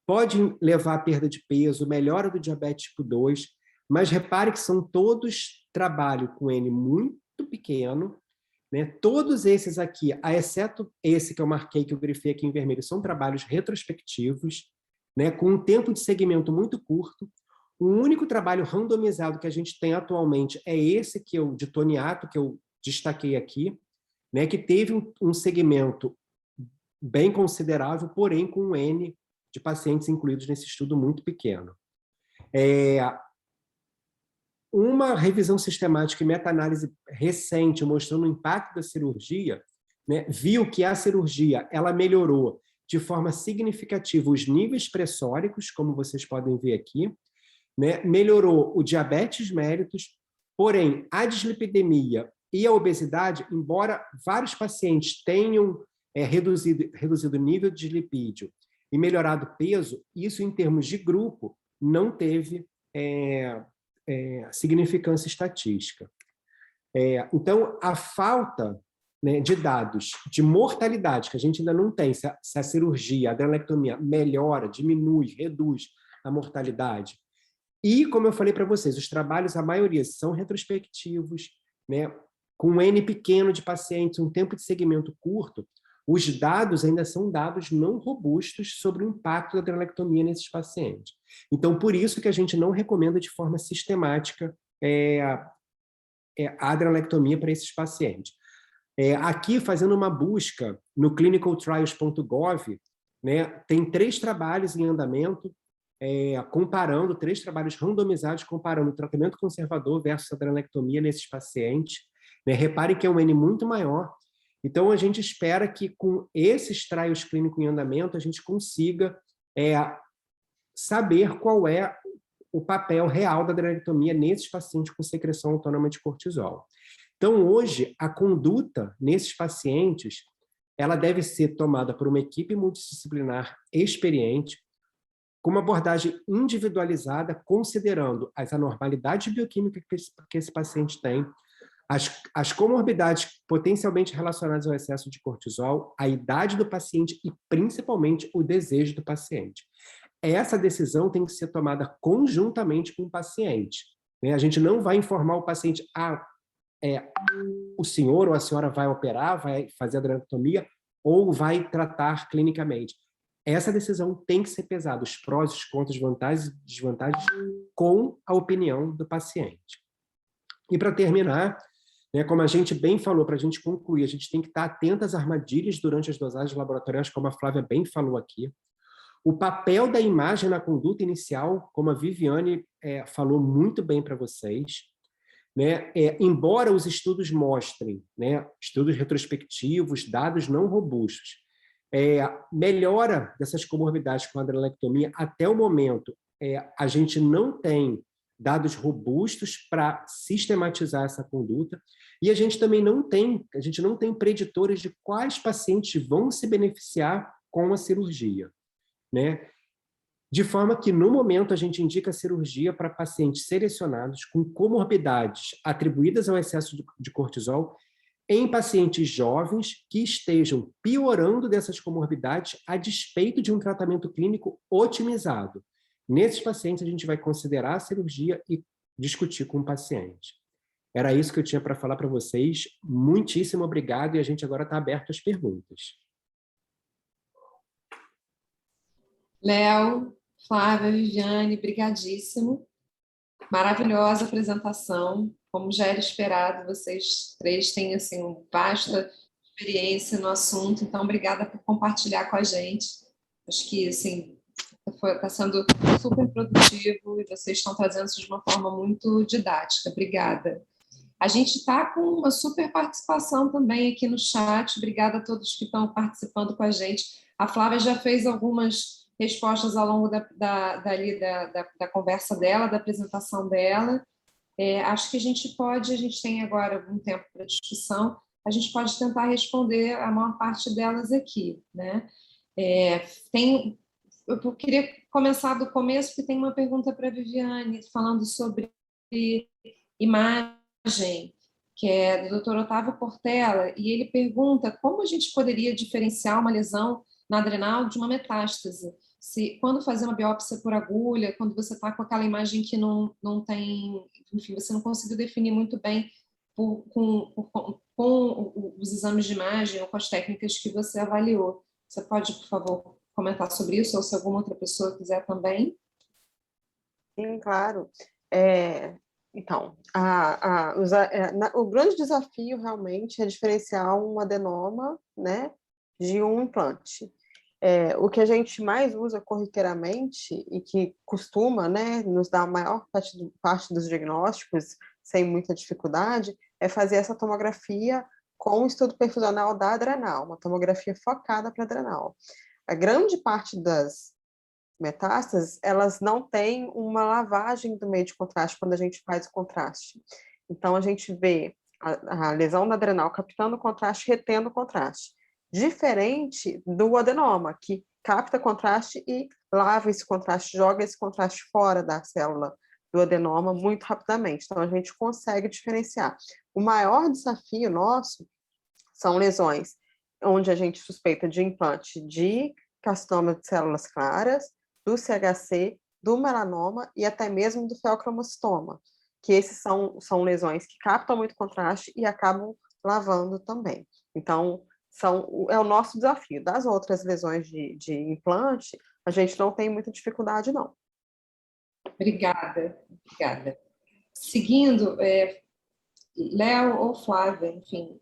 pode levar à perda de peso, melhora do diabetes tipo 2, mas repare que são todos trabalho com N muito pequeno, né? Todos esses aqui, exceto esse que eu marquei, que eu grifei aqui em vermelho, são trabalhos retrospectivos, né? Com um tempo de segmento muito curto. O único trabalho randomizado que a gente tem atualmente é esse de Toniato, que eu destaquei aqui, né? Que teve um segmento bem considerável, porém com um N de pacientes incluídos nesse estudo muito pequeno. Uma revisão sistemática e meta-análise recente mostrando o impacto da cirurgia, né, viu que a cirurgia ela melhorou de forma significativa os níveis pressóricos, como vocês podem ver aqui, né, melhorou o diabetes mellitus, porém a dislipidemia e a obesidade, embora vários pacientes tenham reduzido o nível de lipídio e melhorado o peso, isso em termos de grupo não teve significância estatística. Então, a falta, né, de dados de mortalidade, que a gente ainda não tem, se a cirurgia, a adrenalectomia melhora, diminui, reduz a mortalidade. E, como eu falei para vocês, os trabalhos, a maioria, são retrospectivos, né, com um N pequeno de pacientes, um tempo de segmento curto, os dados ainda são dados não robustos sobre o impacto da adrenalectomia nesses pacientes. Então, por isso que a gente não recomenda de forma sistemática a adrenalectomia para esses pacientes. Aqui, fazendo uma busca no clinicaltrials.gov, né, tem 3 trabalhos em andamento, comparando 3 trabalhos randomizados, comparando o tratamento conservador versus a adrenalectomia nesses pacientes. Né? Reparem que é um N muito maior. Então, a gente espera que, com esses trials clínicos em andamento, a gente consiga saber qual é o papel real da adrenalectomia nesses pacientes com secreção autônoma de cortisol. Então, hoje, a conduta nesses pacientes, ela deve ser tomada por uma equipe multidisciplinar experiente, com uma abordagem individualizada, considerando as anormalidades bioquímicas que esse paciente tem, as comorbidades potencialmente relacionadas ao excesso de cortisol, a idade do paciente e, principalmente, o desejo do paciente. Essa decisão tem que ser tomada conjuntamente com o paciente. Né? A gente não vai informar o paciente, o senhor ou a senhora vai operar, vai fazer a adrenalectomia ou vai tratar clinicamente. Essa decisão tem que ser pesada, os prós, os contras, vantagens e desvantagens, com a opinião do paciente. E, para terminar, né, como a gente bem falou, para a gente concluir, a gente tem que estar atento às armadilhas durante as dosagens laboratoriais, como a Flávia bem falou aqui. O papel da imagem na conduta inicial, como a Viviane falou muito bem para vocês. né? Embora os estudos mostrem, né, estudos retrospectivos, dados não robustos, melhora dessas comorbidades com a adrenalectomia, até o momento, a gente não tem dados robustos para sistematizar essa conduta, e a gente não tem preditores de quais pacientes vão se beneficiar com a cirurgia, né? De forma que, no momento, a gente indica a cirurgia para pacientes selecionados com comorbidades atribuídas ao excesso de cortisol em pacientes jovens que estejam piorando dessas comorbidades a despeito de um tratamento clínico otimizado. Nesses pacientes, a gente vai considerar a cirurgia e discutir com o paciente. Era isso que eu tinha para falar para vocês. Muitíssimo obrigado, e a gente agora está aberto às perguntas. Léo, Flávia, Viviane, brigadíssimo. Maravilhosa apresentação. Como já era esperado, vocês três têm assim, uma vasta experiência no assunto, então obrigada por compartilhar com a gente. Acho que assim, está sendo super produtivo e vocês estão trazendo isso de uma forma muito didática. Obrigada. A gente está com uma super participação também aqui no chat. Obrigada a todos que estão participando com a gente. A Flávia já fez algumas respostas ao longo da conversa dela, da apresentação dela. Acho que a gente tem agora algum tempo para discussão, a gente pode tentar responder a maior parte delas aqui, né? Eu queria começar do começo, porque tem uma pergunta para a Viviane, falando sobre imagem, que é do Dr. Otávio Portela, e ele pergunta como a gente poderia diferenciar uma lesão na adrenal de uma metástase. Quando fazer uma biópsia por agulha, quando você está com aquela imagem que não tem, enfim, você não conseguiu definir muito bem com os exames de imagem ou com as técnicas que você avaliou. Você pode, por favor, comentar sobre isso, ou se alguma outra pessoa quiser também? Sim, claro. Então, o grande desafio realmente é diferenciar um adenoma, né, de um implante. O que a gente mais usa corriqueiramente e que costuma, né, nos dar a maior parte dos diagnósticos sem muita dificuldade é fazer essa tomografia com o estudo perfusional da adrenal, uma tomografia focada para a adrenal. A grande parte das metástases, elas não têm uma lavagem do meio de contraste quando a gente faz o contraste. Então, a gente vê a lesão da adrenal captando o contraste, retendo o contraste. Diferente do adenoma, que capta contraste e lava esse contraste, joga esse contraste fora da célula do adenoma muito rapidamente. Então, a gente consegue diferenciar. O maior desafio nosso são lesões onde a gente suspeita de implante de carcinoma de células claras, do CHC, do melanoma e até mesmo do feocromocitoma, que esses são lesões que captam muito contraste e acabam lavando também. Então, é o nosso desafio. Das outras lesões de implante, a gente não tem muita dificuldade, não. Obrigada. Seguindo, Léo ou Flávia, enfim,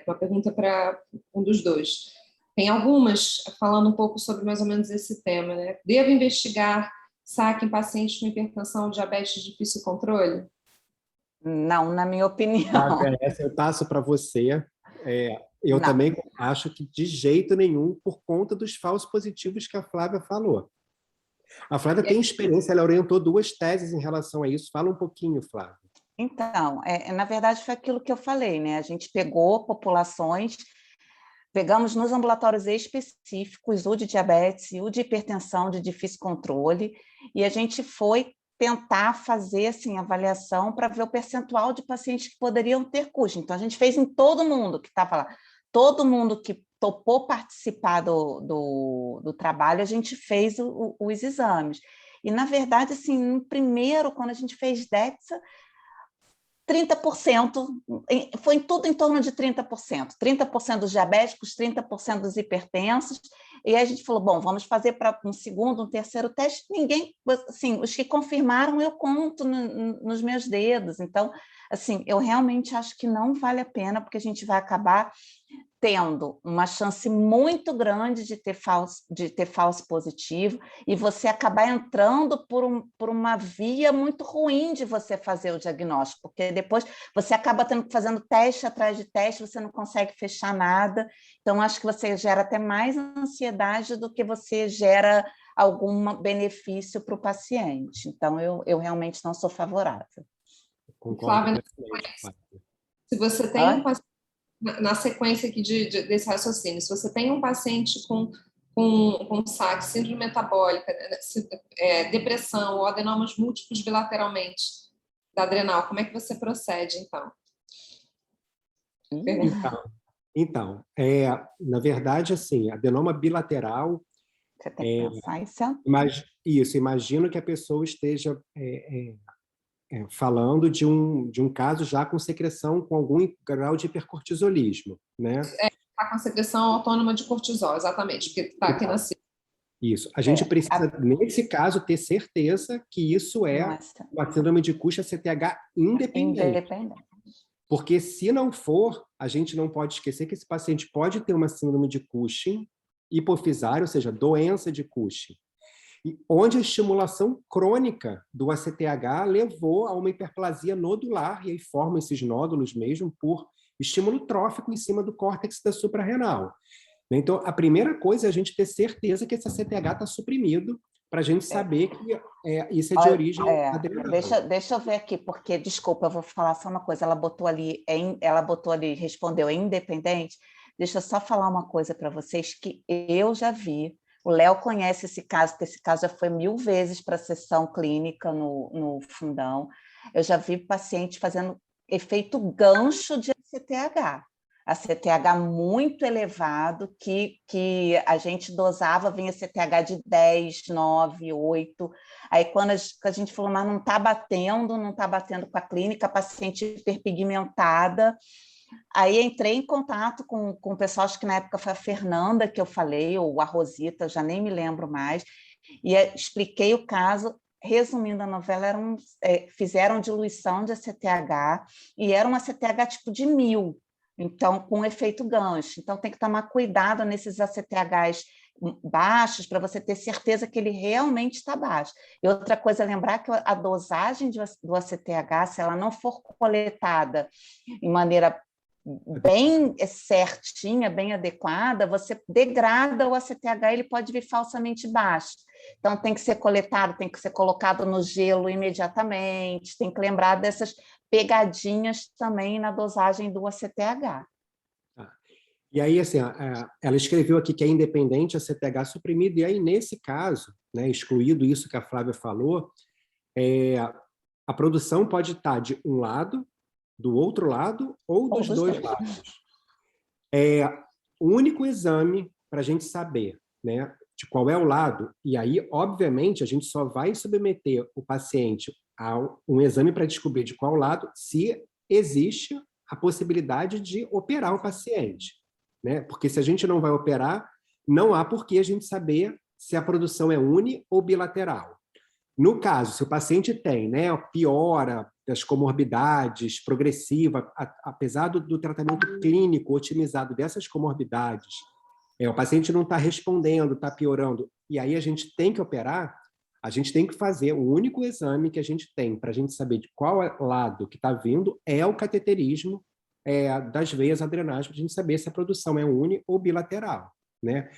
uma pergunta para um dos dois. Tem algumas falando um pouco sobre mais ou menos esse tema, né? Devo investigar saque em pacientes com hipertensão ou diabetes de difícil controle? Não, na minha opinião. Essa eu passo para você. Eu também acho que de jeito nenhum, por conta dos falsos positivos que a Flávia falou. A Flávia tem experiência, ela orientou 2 teses em relação a isso. Fala um pouquinho, Flávia. Então, na verdade, foi aquilo que eu falei, né? A gente pegou populações, pegamos nos ambulatórios específicos o de diabetes e o de hipertensão de difícil controle, e a gente foi tentar fazer assim, avaliação para ver o percentual de pacientes que poderiam ter custo. Então, a gente fez em todo mundo que estava lá. Todo mundo que topou participar do trabalho, a gente fez os exames. E, na verdade, assim, no primeiro, quando a gente fez DEXA, 30%, foi tudo em torno de 30%. 30% dos diabéticos, 30% dos hipertensos. E aí a gente falou, bom, vamos fazer para um segundo, um terceiro teste. Ninguém, assim, os que confirmaram eu conto nos meus dedos. Então, assim, eu realmente acho que não vale a pena, porque a gente vai acabar tendo uma chance muito grande de ter falso positivo e você acabar entrando por uma via muito ruim de você fazer o diagnóstico, porque depois você acaba fazendo teste atrás de teste, você não consegue fechar nada, então acho que você gera até mais ansiedade do que você gera algum benefício para o paciente. Então, eu realmente não sou favorável. Concordo Flávia, plenamente, Flávia. se você tem um paciente, na sequência aqui desse raciocínio, se você tem um paciente com SAC, síndrome metabólica, depressão ou adenomas múltiplos bilateralmente da adrenal, como é que você procede, então? Então, na verdade, assim, adenoma bilateral... Você tem que pensar isso. Imagino que a pessoa esteja falando de um caso já com secreção com algum grau de hipercortisolismo, né? Está com secreção autônoma de cortisol, exatamente, porque está aqui na sigla. Isso. A gente precisa, nesse caso, ter certeza que isso é uma síndrome de Cushing CTH independente. Porque, se não for, a gente não pode esquecer que esse paciente pode ter uma síndrome de Cushing hipofisária, ou seja, doença de Cushing, onde a estimulação crônica do ACTH levou a uma hiperplasia nodular, e aí formam esses nódulos mesmo por estímulo trófico em cima do córtex da suprarrenal. Então, a primeira coisa é a gente ter certeza que esse ACTH está suprimido, para a gente saber que isso é de origem adrenal. Deixa eu ver aqui, porque, desculpa, eu vou falar só uma coisa, ela botou ali, respondeu independente. Deixa eu só falar uma coisa para vocês que eu já vi. O Léo conhece esse caso, porque esse caso já foi 1000 vezes para a sessão clínica no Fundão. Eu já vi paciente fazendo efeito gancho de ACTH. ACTH muito elevado, que a gente dosava, vinha CTH de 10, 9, 8. Aí, quando a gente falou, mas não está batendo com a clínica, a paciente hiperpigmentada. Aí entrei em contato com o pessoal, acho que na época foi a Fernanda que eu falei, ou a Rosita, já nem me lembro mais, e expliquei o caso. Resumindo a novela, fizeram diluição de ACTH, e era uma ACTH tipo de 1000, então com efeito gancho. Então tem que tomar cuidado nesses ACTHs baixos para você ter certeza que ele realmente está baixo. E outra coisa, lembrar que a dosagem do ACTH, se ela não for coletada em maneira bem certinha, bem adequada, você degrada o ACTH, ele pode vir falsamente baixo. Então, tem que ser coletado, tem que ser colocado no gelo imediatamente, tem que lembrar dessas pegadinhas também na dosagem do ACTH. E aí, assim, ela escreveu aqui que é independente ACTH suprimido, e aí, nesse caso, né, excluído isso que a Flávia falou, a produção pode estar de um lado, do outro lado ou dos dois lados. O único exame para a gente saber, né, de qual é o lado, e aí, obviamente, a gente só vai submeter o paciente a um exame para descobrir de qual lado se existe a possibilidade de operar o paciente, né? Porque se a gente não vai operar, não há por que a gente saber se a produção é uni ou bilateral. No caso, se o paciente tem, né, piora das comorbidades progressiva, apesar do tratamento clínico otimizado dessas comorbidades, o paciente não está respondendo, está piorando, e aí a gente tem que operar, a gente tem que fazer o único exame que a gente tem para a gente saber de qual lado que está vindo é o cateterismo das veias adrenais, para a gente saber se a produção é uni ou bilateral, né?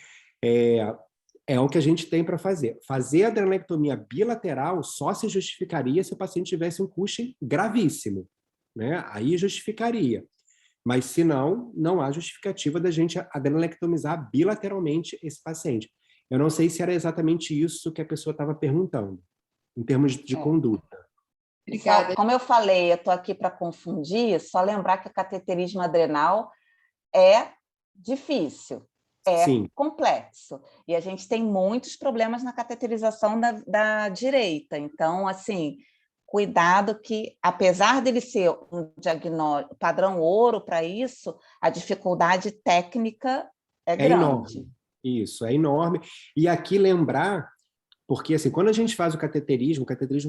É o que a gente tem para fazer. Fazer a adrenalectomia bilateral só se justificaria se o paciente tivesse um Cushing gravíssimo, né? Aí justificaria. Mas, se não, não há justificativa da gente adrenalectomizar bilateralmente esse paciente. Eu não sei se era exatamente isso que a pessoa estava perguntando, em termos de conduta. Obrigada. Como eu falei, eu estou aqui para confundir, só lembrar que o cateterismo adrenal é difícil. Sim. Complexo. E a gente tem muitos problemas na cateterização da direita. Então, assim, cuidado que, apesar dele ser um diagnóstico padrão ouro para isso, a dificuldade técnica é grande. Enorme. Isso, é enorme. E aqui lembrar, porque assim, quando a gente faz o cateterismo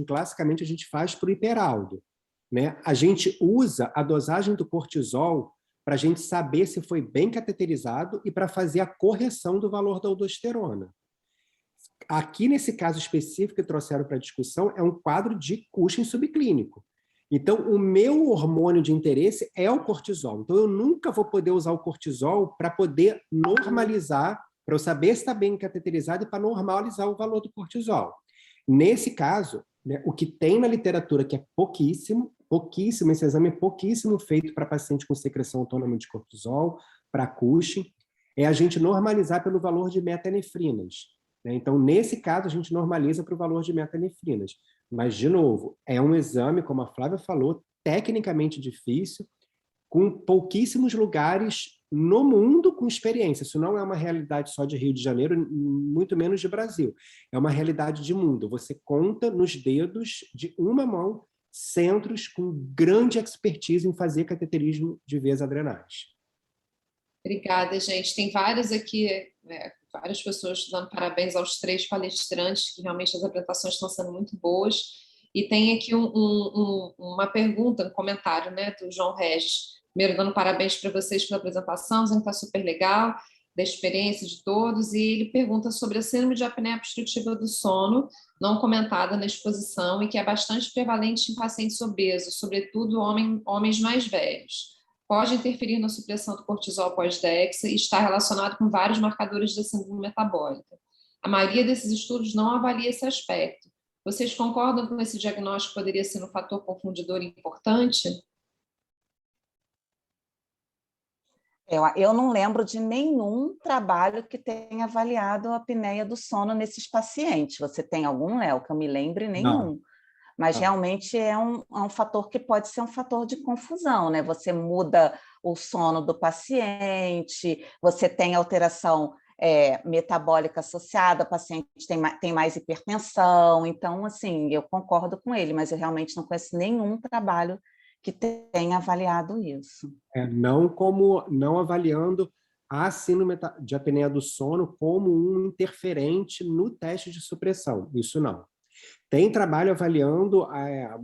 classicamente a gente faz para o hiperaldo, né? A gente usa a dosagem do cortisol para a gente saber se foi bem cateterizado e para fazer a correção do valor da aldosterona. Aqui, nesse caso específico que trouxeram para a discussão, é um quadro de Cushing subclínico. Então, o meu hormônio de interesse é o cortisol. Então, eu nunca vou poder usar o cortisol para poder normalizar, para eu saber se está bem cateterizado e para normalizar o valor do cortisol. Nesse caso, né, o que tem na literatura, que é pouquíssimo, esse exame é pouquíssimo feito para paciente com secreção autônoma de cortisol, para Cushing, é a gente normalizar pelo valor de metanefrinas. Né? Então, nesse caso, a gente normaliza para o valor de metanefrinas. Mas, de novo, é um exame, como a Flávia falou, tecnicamente difícil, com pouquíssimos lugares no mundo com experiência. Isso não é uma realidade só de Rio de Janeiro, muito menos de Brasil. É uma realidade de mundo. Você conta nos dedos de uma mão centros com grande expertise em fazer cateterismo de veias adrenais. Obrigada, gente. Tem várias aqui, várias pessoas dando parabéns aos 3 palestrantes, que realmente as apresentações estão sendo muito boas. E tem aqui uma pergunta, um comentário, né, do João Regis. Primeiro, dando parabéns para vocês pela apresentação, dizendo que está super legal, da experiência de todos, e ele pergunta sobre a síndrome de apneia obstrutiva do sono, não comentada na exposição, e que é bastante prevalente em pacientes obesos, sobretudo homens mais velhos. Pode interferir na supressão do cortisol pós-DEXA e está relacionado com vários marcadores da síndrome metabólica. A maioria desses estudos não avalia esse aspecto. Vocês concordam com esse diagnóstico poderia ser um fator confundidor importante? Eu não lembro de nenhum trabalho que tenha avaliado a apneia do sono nesses pacientes. Você tem algum, Léo, que eu me lembre? Nenhum. Não. Mas realmente é um fator que pode ser um fator de confusão, né? Você muda o sono do paciente, você tem alteração metabólica associada, o paciente tem mais hipertensão. Então, assim, eu concordo com ele, mas eu realmente não conheço nenhum trabalho que tenha avaliado isso. Não avaliando a síndrome de apneia do sono como um interferente no teste de supressão. Isso não. Tem trabalho avaliando a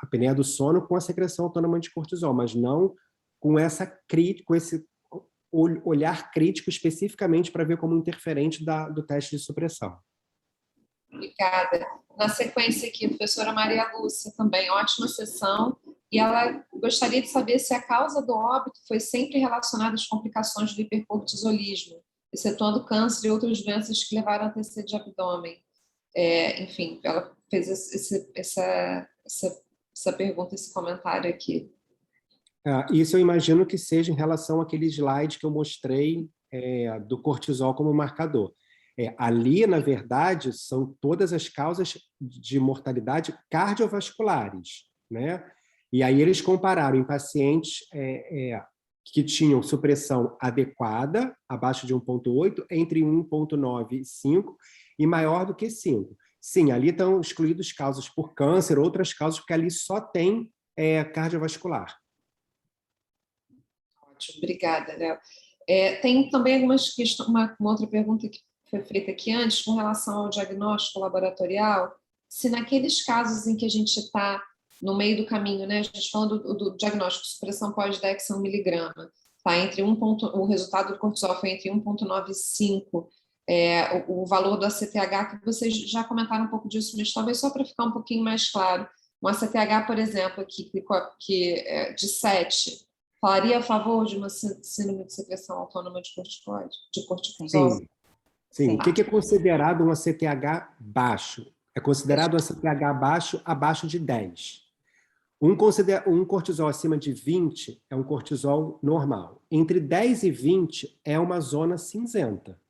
apneia do sono com a secreção autônoma de cortisol, mas não com esse olhar crítico especificamente para ver como interferente do teste de supressão. Obrigada. Na sequência aqui, a professora Maria Lúcia também, ótima sessão, e ela gostaria de saber se a causa do óbito foi sempre relacionada às complicações do hipercortisolismo, excetuando câncer e outras doenças que levaram a TC de abdômen. Enfim, ela fez essa pergunta, esse comentário aqui. Isso eu imagino que seja em relação àquele slide que eu mostrei do cortisol como marcador. Ali, na verdade, são todas as causas de mortalidade cardiovasculares, né? E aí eles compararam em pacientes que tinham supressão adequada, abaixo de 1,8, entre 1,9 e 5, e maior do que 5. Sim, ali estão excluídas causas por câncer, outras causas, porque ali só tem cardiovascular. Ótimo, obrigada, Léo. Tem também algumas questões, uma outra pergunta que foi feita aqui antes, com relação ao diagnóstico laboratorial, se naqueles casos em que a gente está no meio do caminho, né, a gente falando do diagnóstico de supressão pós-DEXA 1 miligrama, tá, o resultado do cortisol foi entre 1,9 e 5, o valor do ACTH, que vocês já comentaram um pouco disso, mas talvez só para ficar um pouquinho mais claro, um ACTH, por exemplo, aqui, de 7, falaria a favor de uma síndrome de secreção autônoma de cortisol? Sim. O que é considerado um ACTH baixo? É considerado um ACTH baixo abaixo de 10. Um cortisol acima de 20 é um cortisol normal. Entre 10 e 20 é uma zona cinzenta.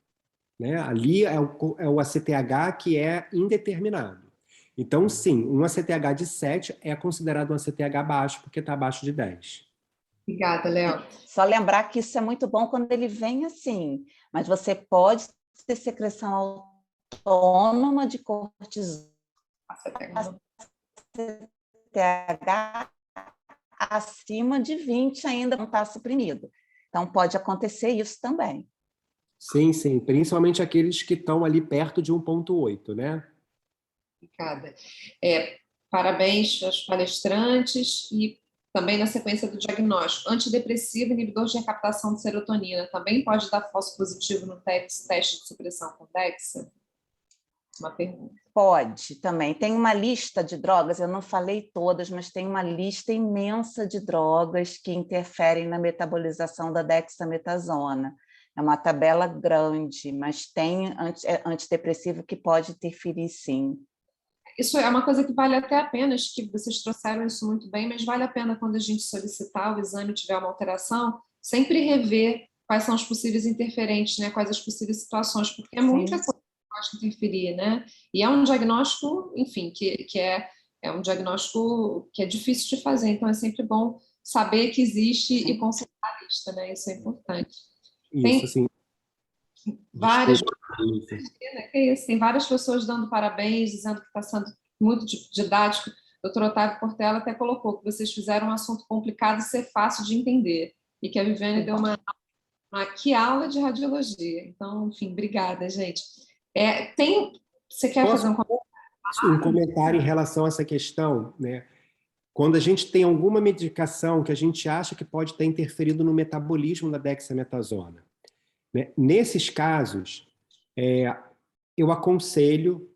Né? Ali é o ACTH que é indeterminado. Então, sim, um ACTH de 7 é considerado um ACTH baixo, porque está abaixo de 10. Obrigada, Léo. Só lembrar que isso é muito bom quando ele vem assim, mas você pode ter secreção autônoma de cortisol, ACTH acima de 20 ainda não está suprimido. Então, pode acontecer isso também. Sim, principalmente aqueles que estão ali perto de 1,8, né? Obrigada. Parabéns aos palestrantes e também na sequência do diagnóstico, antidepressivo, inibidor de recaptação de serotonina, também pode dar falso positivo no teste de supressão com DEXA? Uma pergunta. Pode também. Tem uma lista de drogas, eu não falei todas, mas tem uma lista imensa de drogas que interferem na metabolização da dexametasona. É uma tabela grande, mas tem antidepressivo que pode interferir, sim. Isso é uma coisa que vale até a pena, acho que vocês trouxeram isso muito bem, mas vale a pena quando a gente solicitar o exame e tiver uma alteração, sempre rever quais são os possíveis interferentes, né? Quais as possíveis situações, porque é muita coisa que pode interferir, né? E é um diagnóstico, enfim, que é um diagnóstico que é difícil de fazer, então é sempre bom saber que existe e consultar a lista, né? Isso é importante. Isso, sim. Várias tem várias pessoas dando parabéns, dizendo que está sendo muito didático. O doutor Otávio Portela até colocou que vocês fizeram um assunto complicado ser fácil de entender, e que a Viviane deu uma que aula de radiologia. Então, enfim, obrigada, gente. Você quer fazer um comentário em relação a essa questão, né? Quando a gente tem alguma medicação que a gente acha que pode ter interferido no metabolismo da dexametasona, né? Nesses casos, eu aconselho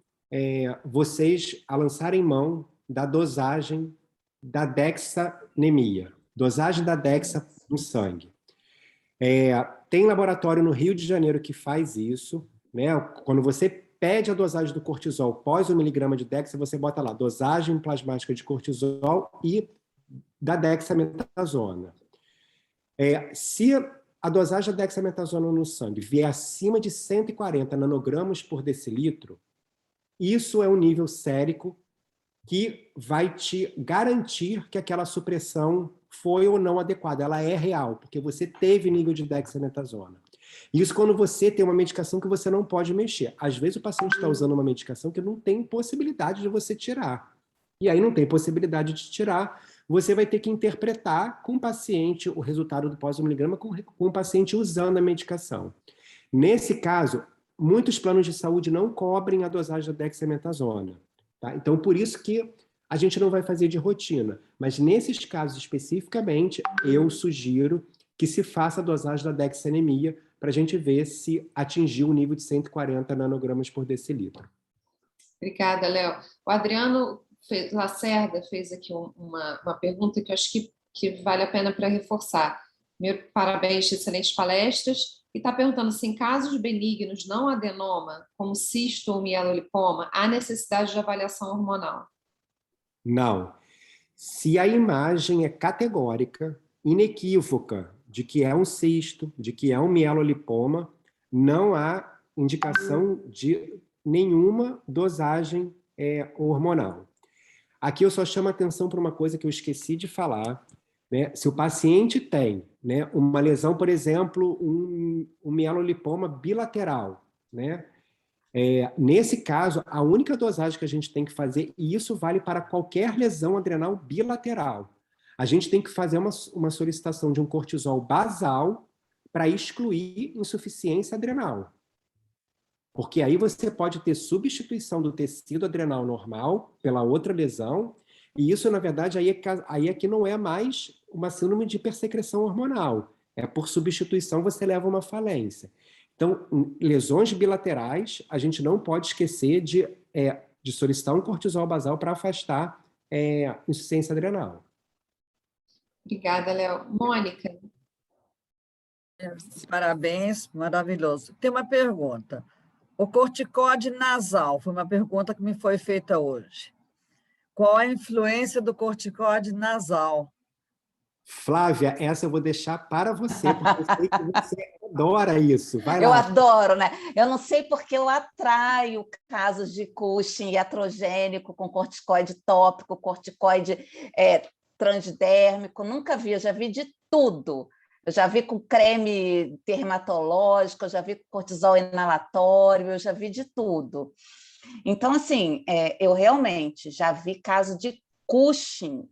vocês a lançarem mão da dosagem da dexanemia, dosagem da dexa no sangue. Tem laboratório no Rio de Janeiro que faz isso, né? Quando você pede a dosagem do cortisol pós 1 miligrama de dexa, você bota lá dosagem plasmática de cortisol e da dexametasona. Se a dosagem da dexametasona no sangue vier acima de 140 nanogramas por decilitro, isso é um nível sérico que vai te garantir que aquela supressão foi ou não adequada. Ela é real, porque você teve nível de dexametasona. Isso quando você tem uma medicação que você não pode mexer. Às vezes o paciente está usando uma medicação que não tem possibilidade de você tirar. E aí não tem possibilidade de tirar, você vai ter que interpretar com o paciente o resultado do pós 1 miligrama com o paciente usando a medicação. Nesse caso, muitos planos de saúde não cobrem a dosagem da dexametasona. Tá? Então, por isso que a gente não vai fazer de rotina. Mas nesses casos especificamente, eu sugiro que se faça a dosagem da dexanemia para a gente ver se atingiu o nível de 140 nanogramas por decilitro. Obrigada, Léo. O Adriano Lacerda fez aqui uma pergunta que eu acho que vale a pena para reforçar. Meu parabéns, excelentes palestras. E está perguntando se em casos benignos não adenoma, como cisto ou mielolipoma, há necessidade de avaliação hormonal? Não. Se a imagem é categórica, inequívoca, de que é um cisto, de que é um mielolipoma, não há indicação de nenhuma dosagem hormonal. Aqui eu só chamo a atenção para uma coisa que eu esqueci de falar, né? Se o paciente tem, né, uma lesão, por exemplo, um mielolipoma bilateral, né? Nesse caso, a única dosagem que a gente tem que fazer, e isso vale para qualquer lesão adrenal bilateral, a gente tem que fazer uma solicitação de um cortisol basal para excluir insuficiência adrenal. Porque aí você pode ter substituição do tecido adrenal normal pela outra lesão, e isso, na verdade, aí é que não é mais uma síndrome de hipersecreção hormonal. Por substituição, você leva uma falência. Então, lesões bilaterais, a gente não pode esquecer de solicitar um cortisol basal para afastar insuficiência adrenal. Obrigada, Léo. Mônica. Parabéns, maravilhoso. Tem uma pergunta. O corticóide nasal, foi uma pergunta que me foi feita hoje. Qual a influência do corticóide nasal? Flávia, essa eu vou deixar para você, porque eu sei que você adora isso. Vai lá. Eu adoro, né? Eu não sei porque eu atraio casos de Cushing iatrogênico com corticoide tópico, corticoide transdérmico, nunca vi, eu já vi de tudo. Eu já vi com creme dermatológico, eu já vi com cortisol inalatório, eu já vi de tudo. Então, assim, eu realmente já vi caso de Cushing,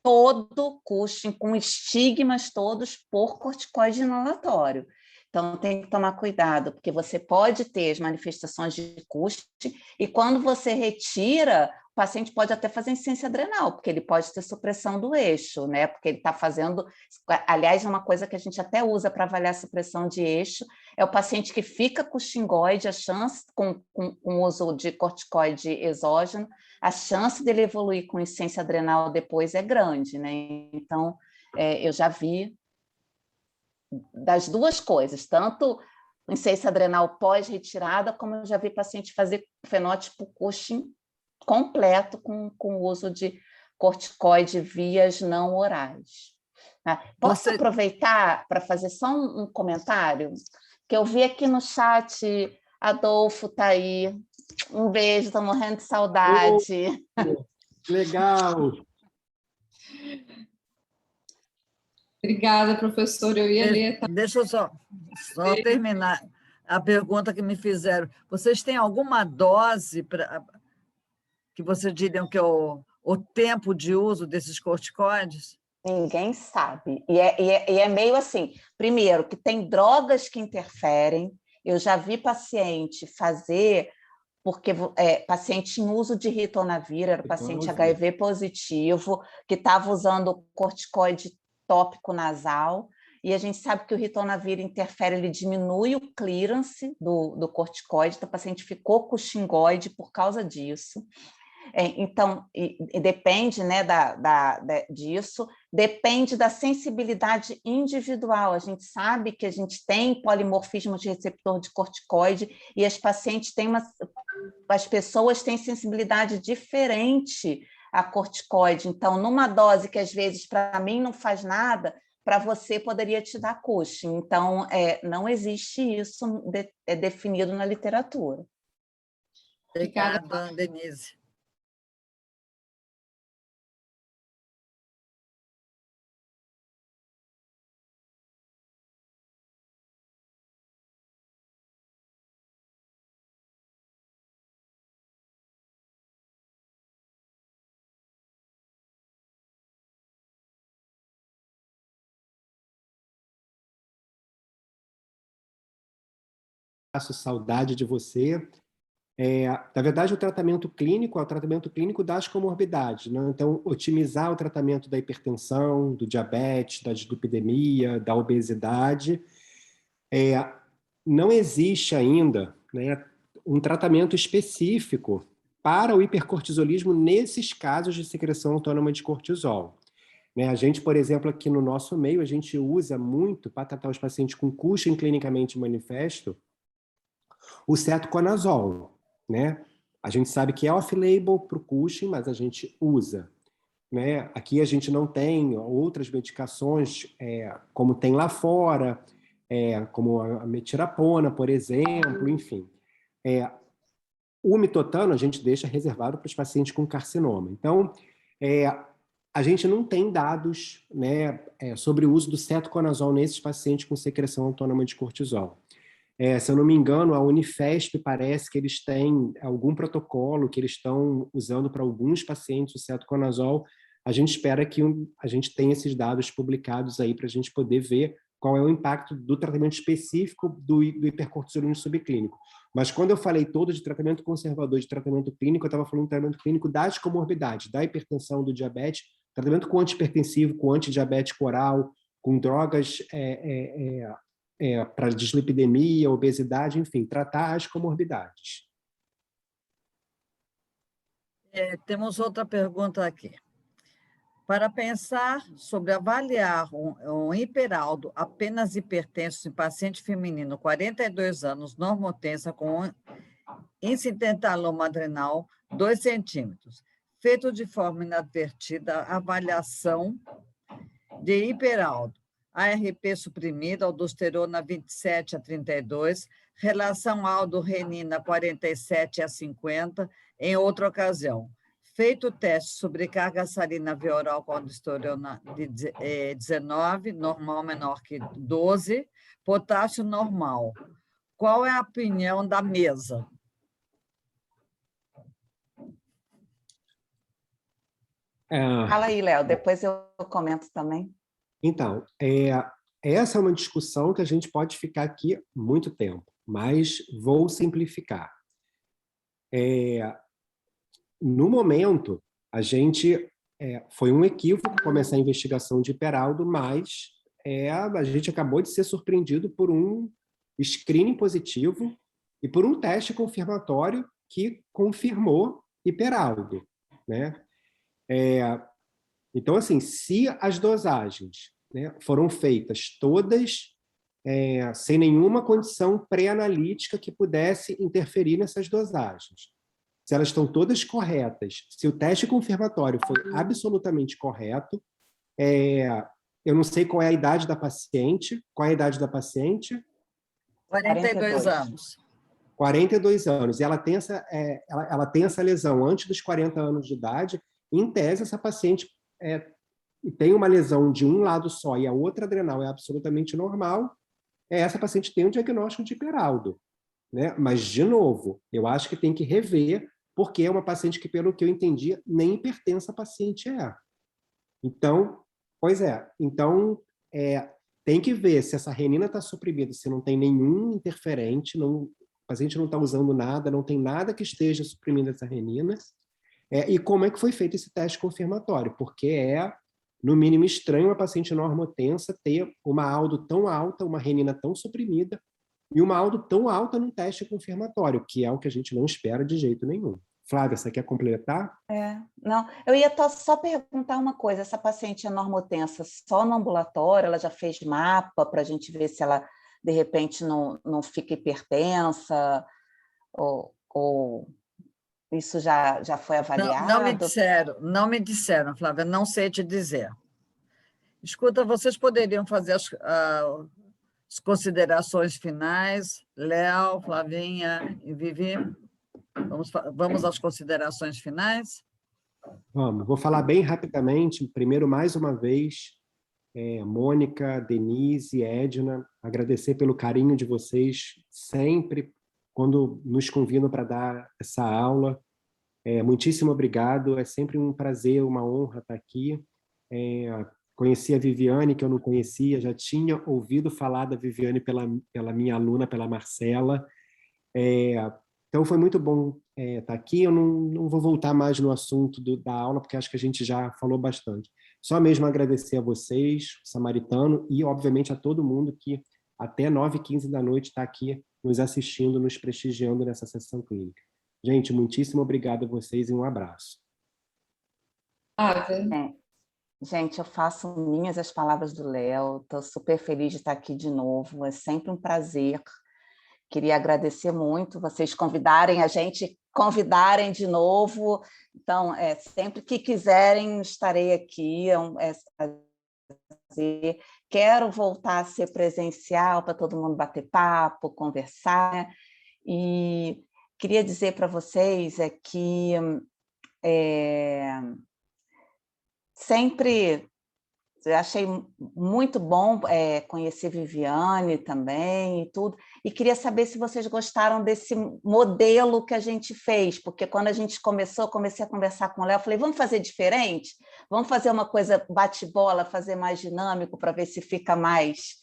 todo Cushing, com estigmas todos por corticoide inalatório. Então, tem que tomar cuidado, porque você pode ter as manifestações de Cushing e quando você retira paciente pode até fazer insuficiência adrenal, porque ele pode ter supressão do eixo, né? Porque ele está fazendo... Aliás, uma coisa que a gente até usa para avaliar a supressão de eixo é o paciente que fica com xingoide, a chance, com o uso de corticoide exógeno, a chance dele evoluir com insuficiência adrenal depois é grande, né? Então, eu já vi das duas coisas, tanto insuficiência adrenal pós-retirada, como eu já vi paciente fazer fenótipo Cushing completo com o uso de corticoide vias não orais. Posso aproveitar para fazer só um comentário? Que eu vi aqui no chat, Adolfo está aí. Um beijo, estou morrendo de saudade. Legal! Obrigada, professora. Eu ia ler. Deixa eu só terminar a pergunta que me fizeram. Vocês têm alguma dose que vocês diriam que é o tempo de uso desses corticoides? Ninguém sabe. E é meio assim, primeiro, que tem drogas que interferem. Eu já vi paciente fazer, porque paciente em uso de ritonavir, era paciente HIV positivo, que estava usando corticoide tópico nasal, e a gente sabe que o ritonavir interfere, ele diminui o clearance do corticoide, então o paciente ficou com xingoide por causa disso. Então, e depende, né, disso, depende da sensibilidade individual. A gente sabe que a gente tem polimorfismo de receptor de corticoide e as pessoas têm sensibilidade diferente a corticoide. Então, numa dose que às vezes para mim não faz nada, para você poderia te dar Cushing. Então, não existe isso definido na literatura. Obrigada, Denise. Saudade de você. Na verdade, o tratamento clínico é o tratamento clínico das comorbidades, né? Então, otimizar o tratamento da hipertensão, do diabetes, da dislipidemia, da obesidade. Não existe ainda, né, um tratamento específico para o hipercortisolismo nesses casos de secreção autônoma de cortisol. A gente, por exemplo, aqui no nosso meio, a gente usa muito, para tratar os pacientes com Cushing clinicamente manifesto, o cetoconazol, né? A gente sabe que é off-label para o Cushing, mas a gente usa, né? Aqui a gente não tem outras medicações como tem lá fora, como a metirapona, por exemplo, enfim. O mitotano a gente deixa reservado para os pacientes com carcinoma. Então, a gente não tem dados, né, sobre o uso do cetoconazol nesses pacientes com secreção autônoma de cortisol. Se eu não me engano, a Unifesp parece que eles têm algum protocolo que eles estão usando para alguns pacientes o cetoconazol. A gente espera que a gente tenha esses dados publicados aí para a gente poder ver qual é o impacto do tratamento específico do hipercortisolismo subclínico. Mas quando eu falei todo de tratamento conservador, de tratamento clínico, eu estava falando de tratamento clínico das comorbidades, da hipertensão, do diabetes, tratamento com antihipertensivo, com antidiabético oral, com drogas para dislipidemia, obesidade, enfim, tratar as comorbidades. Temos outra pergunta aqui. Para pensar sobre avaliar um hiperaldo apenas hipertenso em paciente feminino, 42 anos, normotensa, com incidentaloma adrenal, 2 centímetros, feito de forma inadvertida a avaliação de hiperaldo, ARP suprimida, aldosterona 27 a 32, relação aldo-renina 47 a 50, em outra ocasião. Feito o teste sobre carga salina via oral com aldosterona de 19, normal menor que 12, potássio normal. Qual é a opinião da mesa? Fala aí, Léo, depois eu comento também. Então, essa é uma discussão que a gente pode ficar aqui muito tempo, mas vou simplificar. no momento, a gente foi um equívoco começar a investigação de Hiperaldo, mas a gente acabou de ser surpreendido por um screening positivo e por um teste confirmatório que confirmou Hiperaldo, né? Então, assim, se as dosagens, né, foram feitas todas sem nenhuma condição pré-analítica que pudesse interferir nessas dosagens, se elas estão todas corretas, se o teste confirmatório foi absolutamente correto, eu não sei qual é a idade da paciente. Qual é a idade da paciente? 42 anos. 42 anos. E ela tem essa lesão antes dos 40 anos de idade. Em tese, essa paciente tem uma lesão de um lado só e a outra adrenal é absolutamente normal. Essa paciente tem um diagnóstico de Hiperaldo, né? Mas, de novo, eu acho que tem que rever, porque é uma paciente que, pelo que eu entendi, nem hipertensa a paciente é. Então, tem que ver se essa renina está suprimida, se não tem nenhum interferente, o paciente não está usando nada, não tem nada que esteja suprimindo essa renina, e como é que foi feito esse teste confirmatório, porque no mínimo estranho uma paciente normotensa ter uma aldo tão alta, uma renina tão suprimida, e uma aldo tão alta num teste confirmatório, que é o que a gente não espera de jeito nenhum. Flávia, você quer completar? Não, eu ia só perguntar uma coisa, essa paciente é normotensa só no ambulatório, ela já fez mapa para a gente ver se ela, de repente, não fica hipertensa, ou isso já foi avaliado? Não me disseram, Flávia, não sei te dizer. Escuta, vocês poderiam fazer as considerações finais, Léo, Flavinha e Vivi? Vamos às considerações finais? Vamos, vou falar bem rapidamente. Primeiro, mais uma vez, Mônica, Denise, Edna, agradecer pelo carinho de vocês sempre quando nos convidam para dar essa aula. Muitíssimo obrigado, é sempre um prazer, uma honra estar aqui. Conheci a Viviane, que eu não conhecia, já tinha ouvido falar da Viviane pela minha aluna, pela Marcela. Então, foi muito bom estar aqui. Eu não vou voltar mais no assunto da aula, porque acho que a gente já falou bastante. Só mesmo agradecer a vocês, o Samaritano, e, obviamente, a todo mundo que até 9h15 da noite está aqui nos assistindo, nos prestigiando nessa sessão clínica. Gente, muitíssimo obrigado a vocês e um abraço. Gente, eu faço minhas as palavras do Léo, estou super feliz de estar aqui de novo, é sempre um prazer. Queria agradecer muito vocês convidarem de novo. Então, sempre que quiserem, estarei aqui. Quero voltar a ser presencial para todo mundo bater papo, conversar. E queria dizer para vocês que sempre achei muito bom conhecer Viviane também e tudo, e queria saber se vocês gostaram desse modelo que a gente fez, porque quando a gente comecei a conversar com o Léo, falei, vamos fazer diferente? Vamos fazer uma coisa bate-bola, fazer mais dinâmico, para ver se fica mais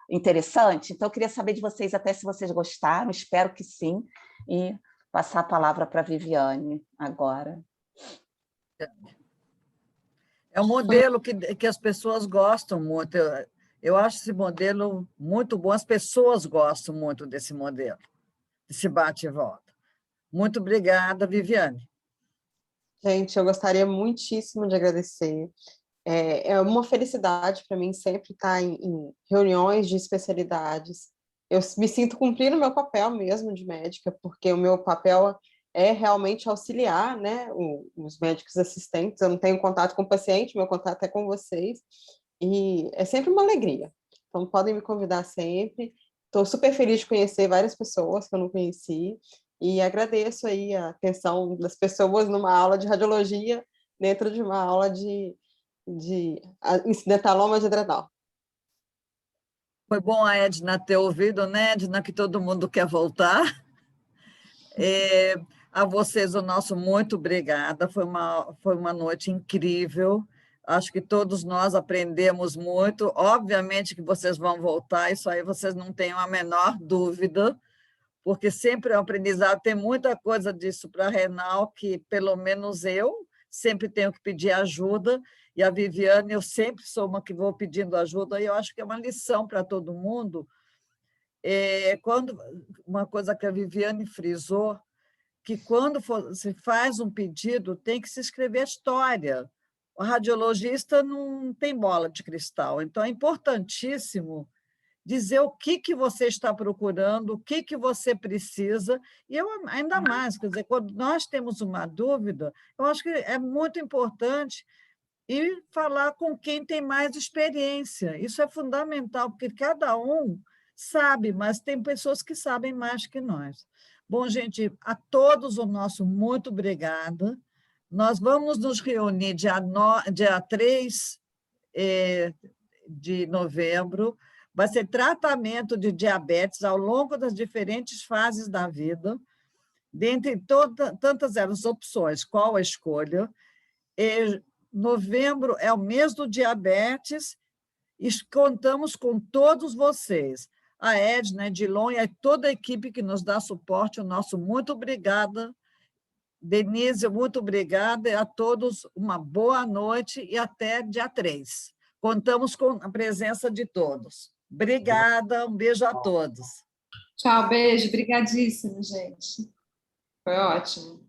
interessante? Então, eu queria saber de vocês até se vocês gostaram, espero que sim, e passar a palavra para a Viviane agora. É um modelo que as pessoas gostam muito. Eu acho esse modelo muito bom. As pessoas gostam muito desse modelo, desse bate e volta. Muito obrigada, Viviane. Gente, eu gostaria muitíssimo de agradecer. É uma felicidade para mim sempre estar em reuniões de especialidades. Eu me sinto cumprindo o meu papel mesmo de médica, porque o meu papel é realmente auxiliar, né, os médicos assistentes. Eu não tenho contato com o paciente, meu contato é com vocês, e é sempre uma alegria. Então, podem me convidar sempre. Estou super feliz de conhecer várias pessoas que eu não conheci, e agradeço aí a atenção das pessoas numa aula de radiologia, dentro de uma aula de incidentaloma de adrenal. Foi bom a Edna ter ouvido, né, Edna, que todo mundo quer voltar. A vocês, o nosso muito obrigada, foi uma noite incrível, acho que todos nós aprendemos muito, obviamente que vocês vão voltar, isso aí vocês não têm a menor dúvida, porque sempre é um aprendizado. Tem muita coisa disso para a renal que, pelo menos eu, sempre tenho que pedir ajuda, e a Viviane, eu sempre sou uma que vou pedindo ajuda, e eu acho que é uma lição para todo mundo. Uma coisa que a Viviane frisou, que quando se faz um pedido, tem que se escrever a história. O radiologista não tem bola de cristal, então é importantíssimo dizer o que você está procurando, o que você precisa, e eu ainda mais, quer dizer, quando nós temos uma dúvida, eu acho que é muito importante e falar com quem tem mais experiência. Isso é fundamental, porque cada um sabe, mas tem pessoas que sabem mais que nós. Bom, gente, a todos o nosso muito obrigada. Nós vamos nos reunir dia 3 de novembro. Vai ser tratamento de diabetes ao longo das diferentes fases da vida, dentre tantas as opções, qual a escolha. Novembro é o mês do diabetes e contamos com todos vocês. A Edna, a Edilon e toda a equipe que nos dá suporte, o nosso muito obrigada. Denise, muito obrigada. E a todos uma boa noite e até dia 3. Contamos com a presença de todos. Obrigada, um beijo a todos. Tchau, beijo. Obrigadíssimo, gente. Foi ótimo.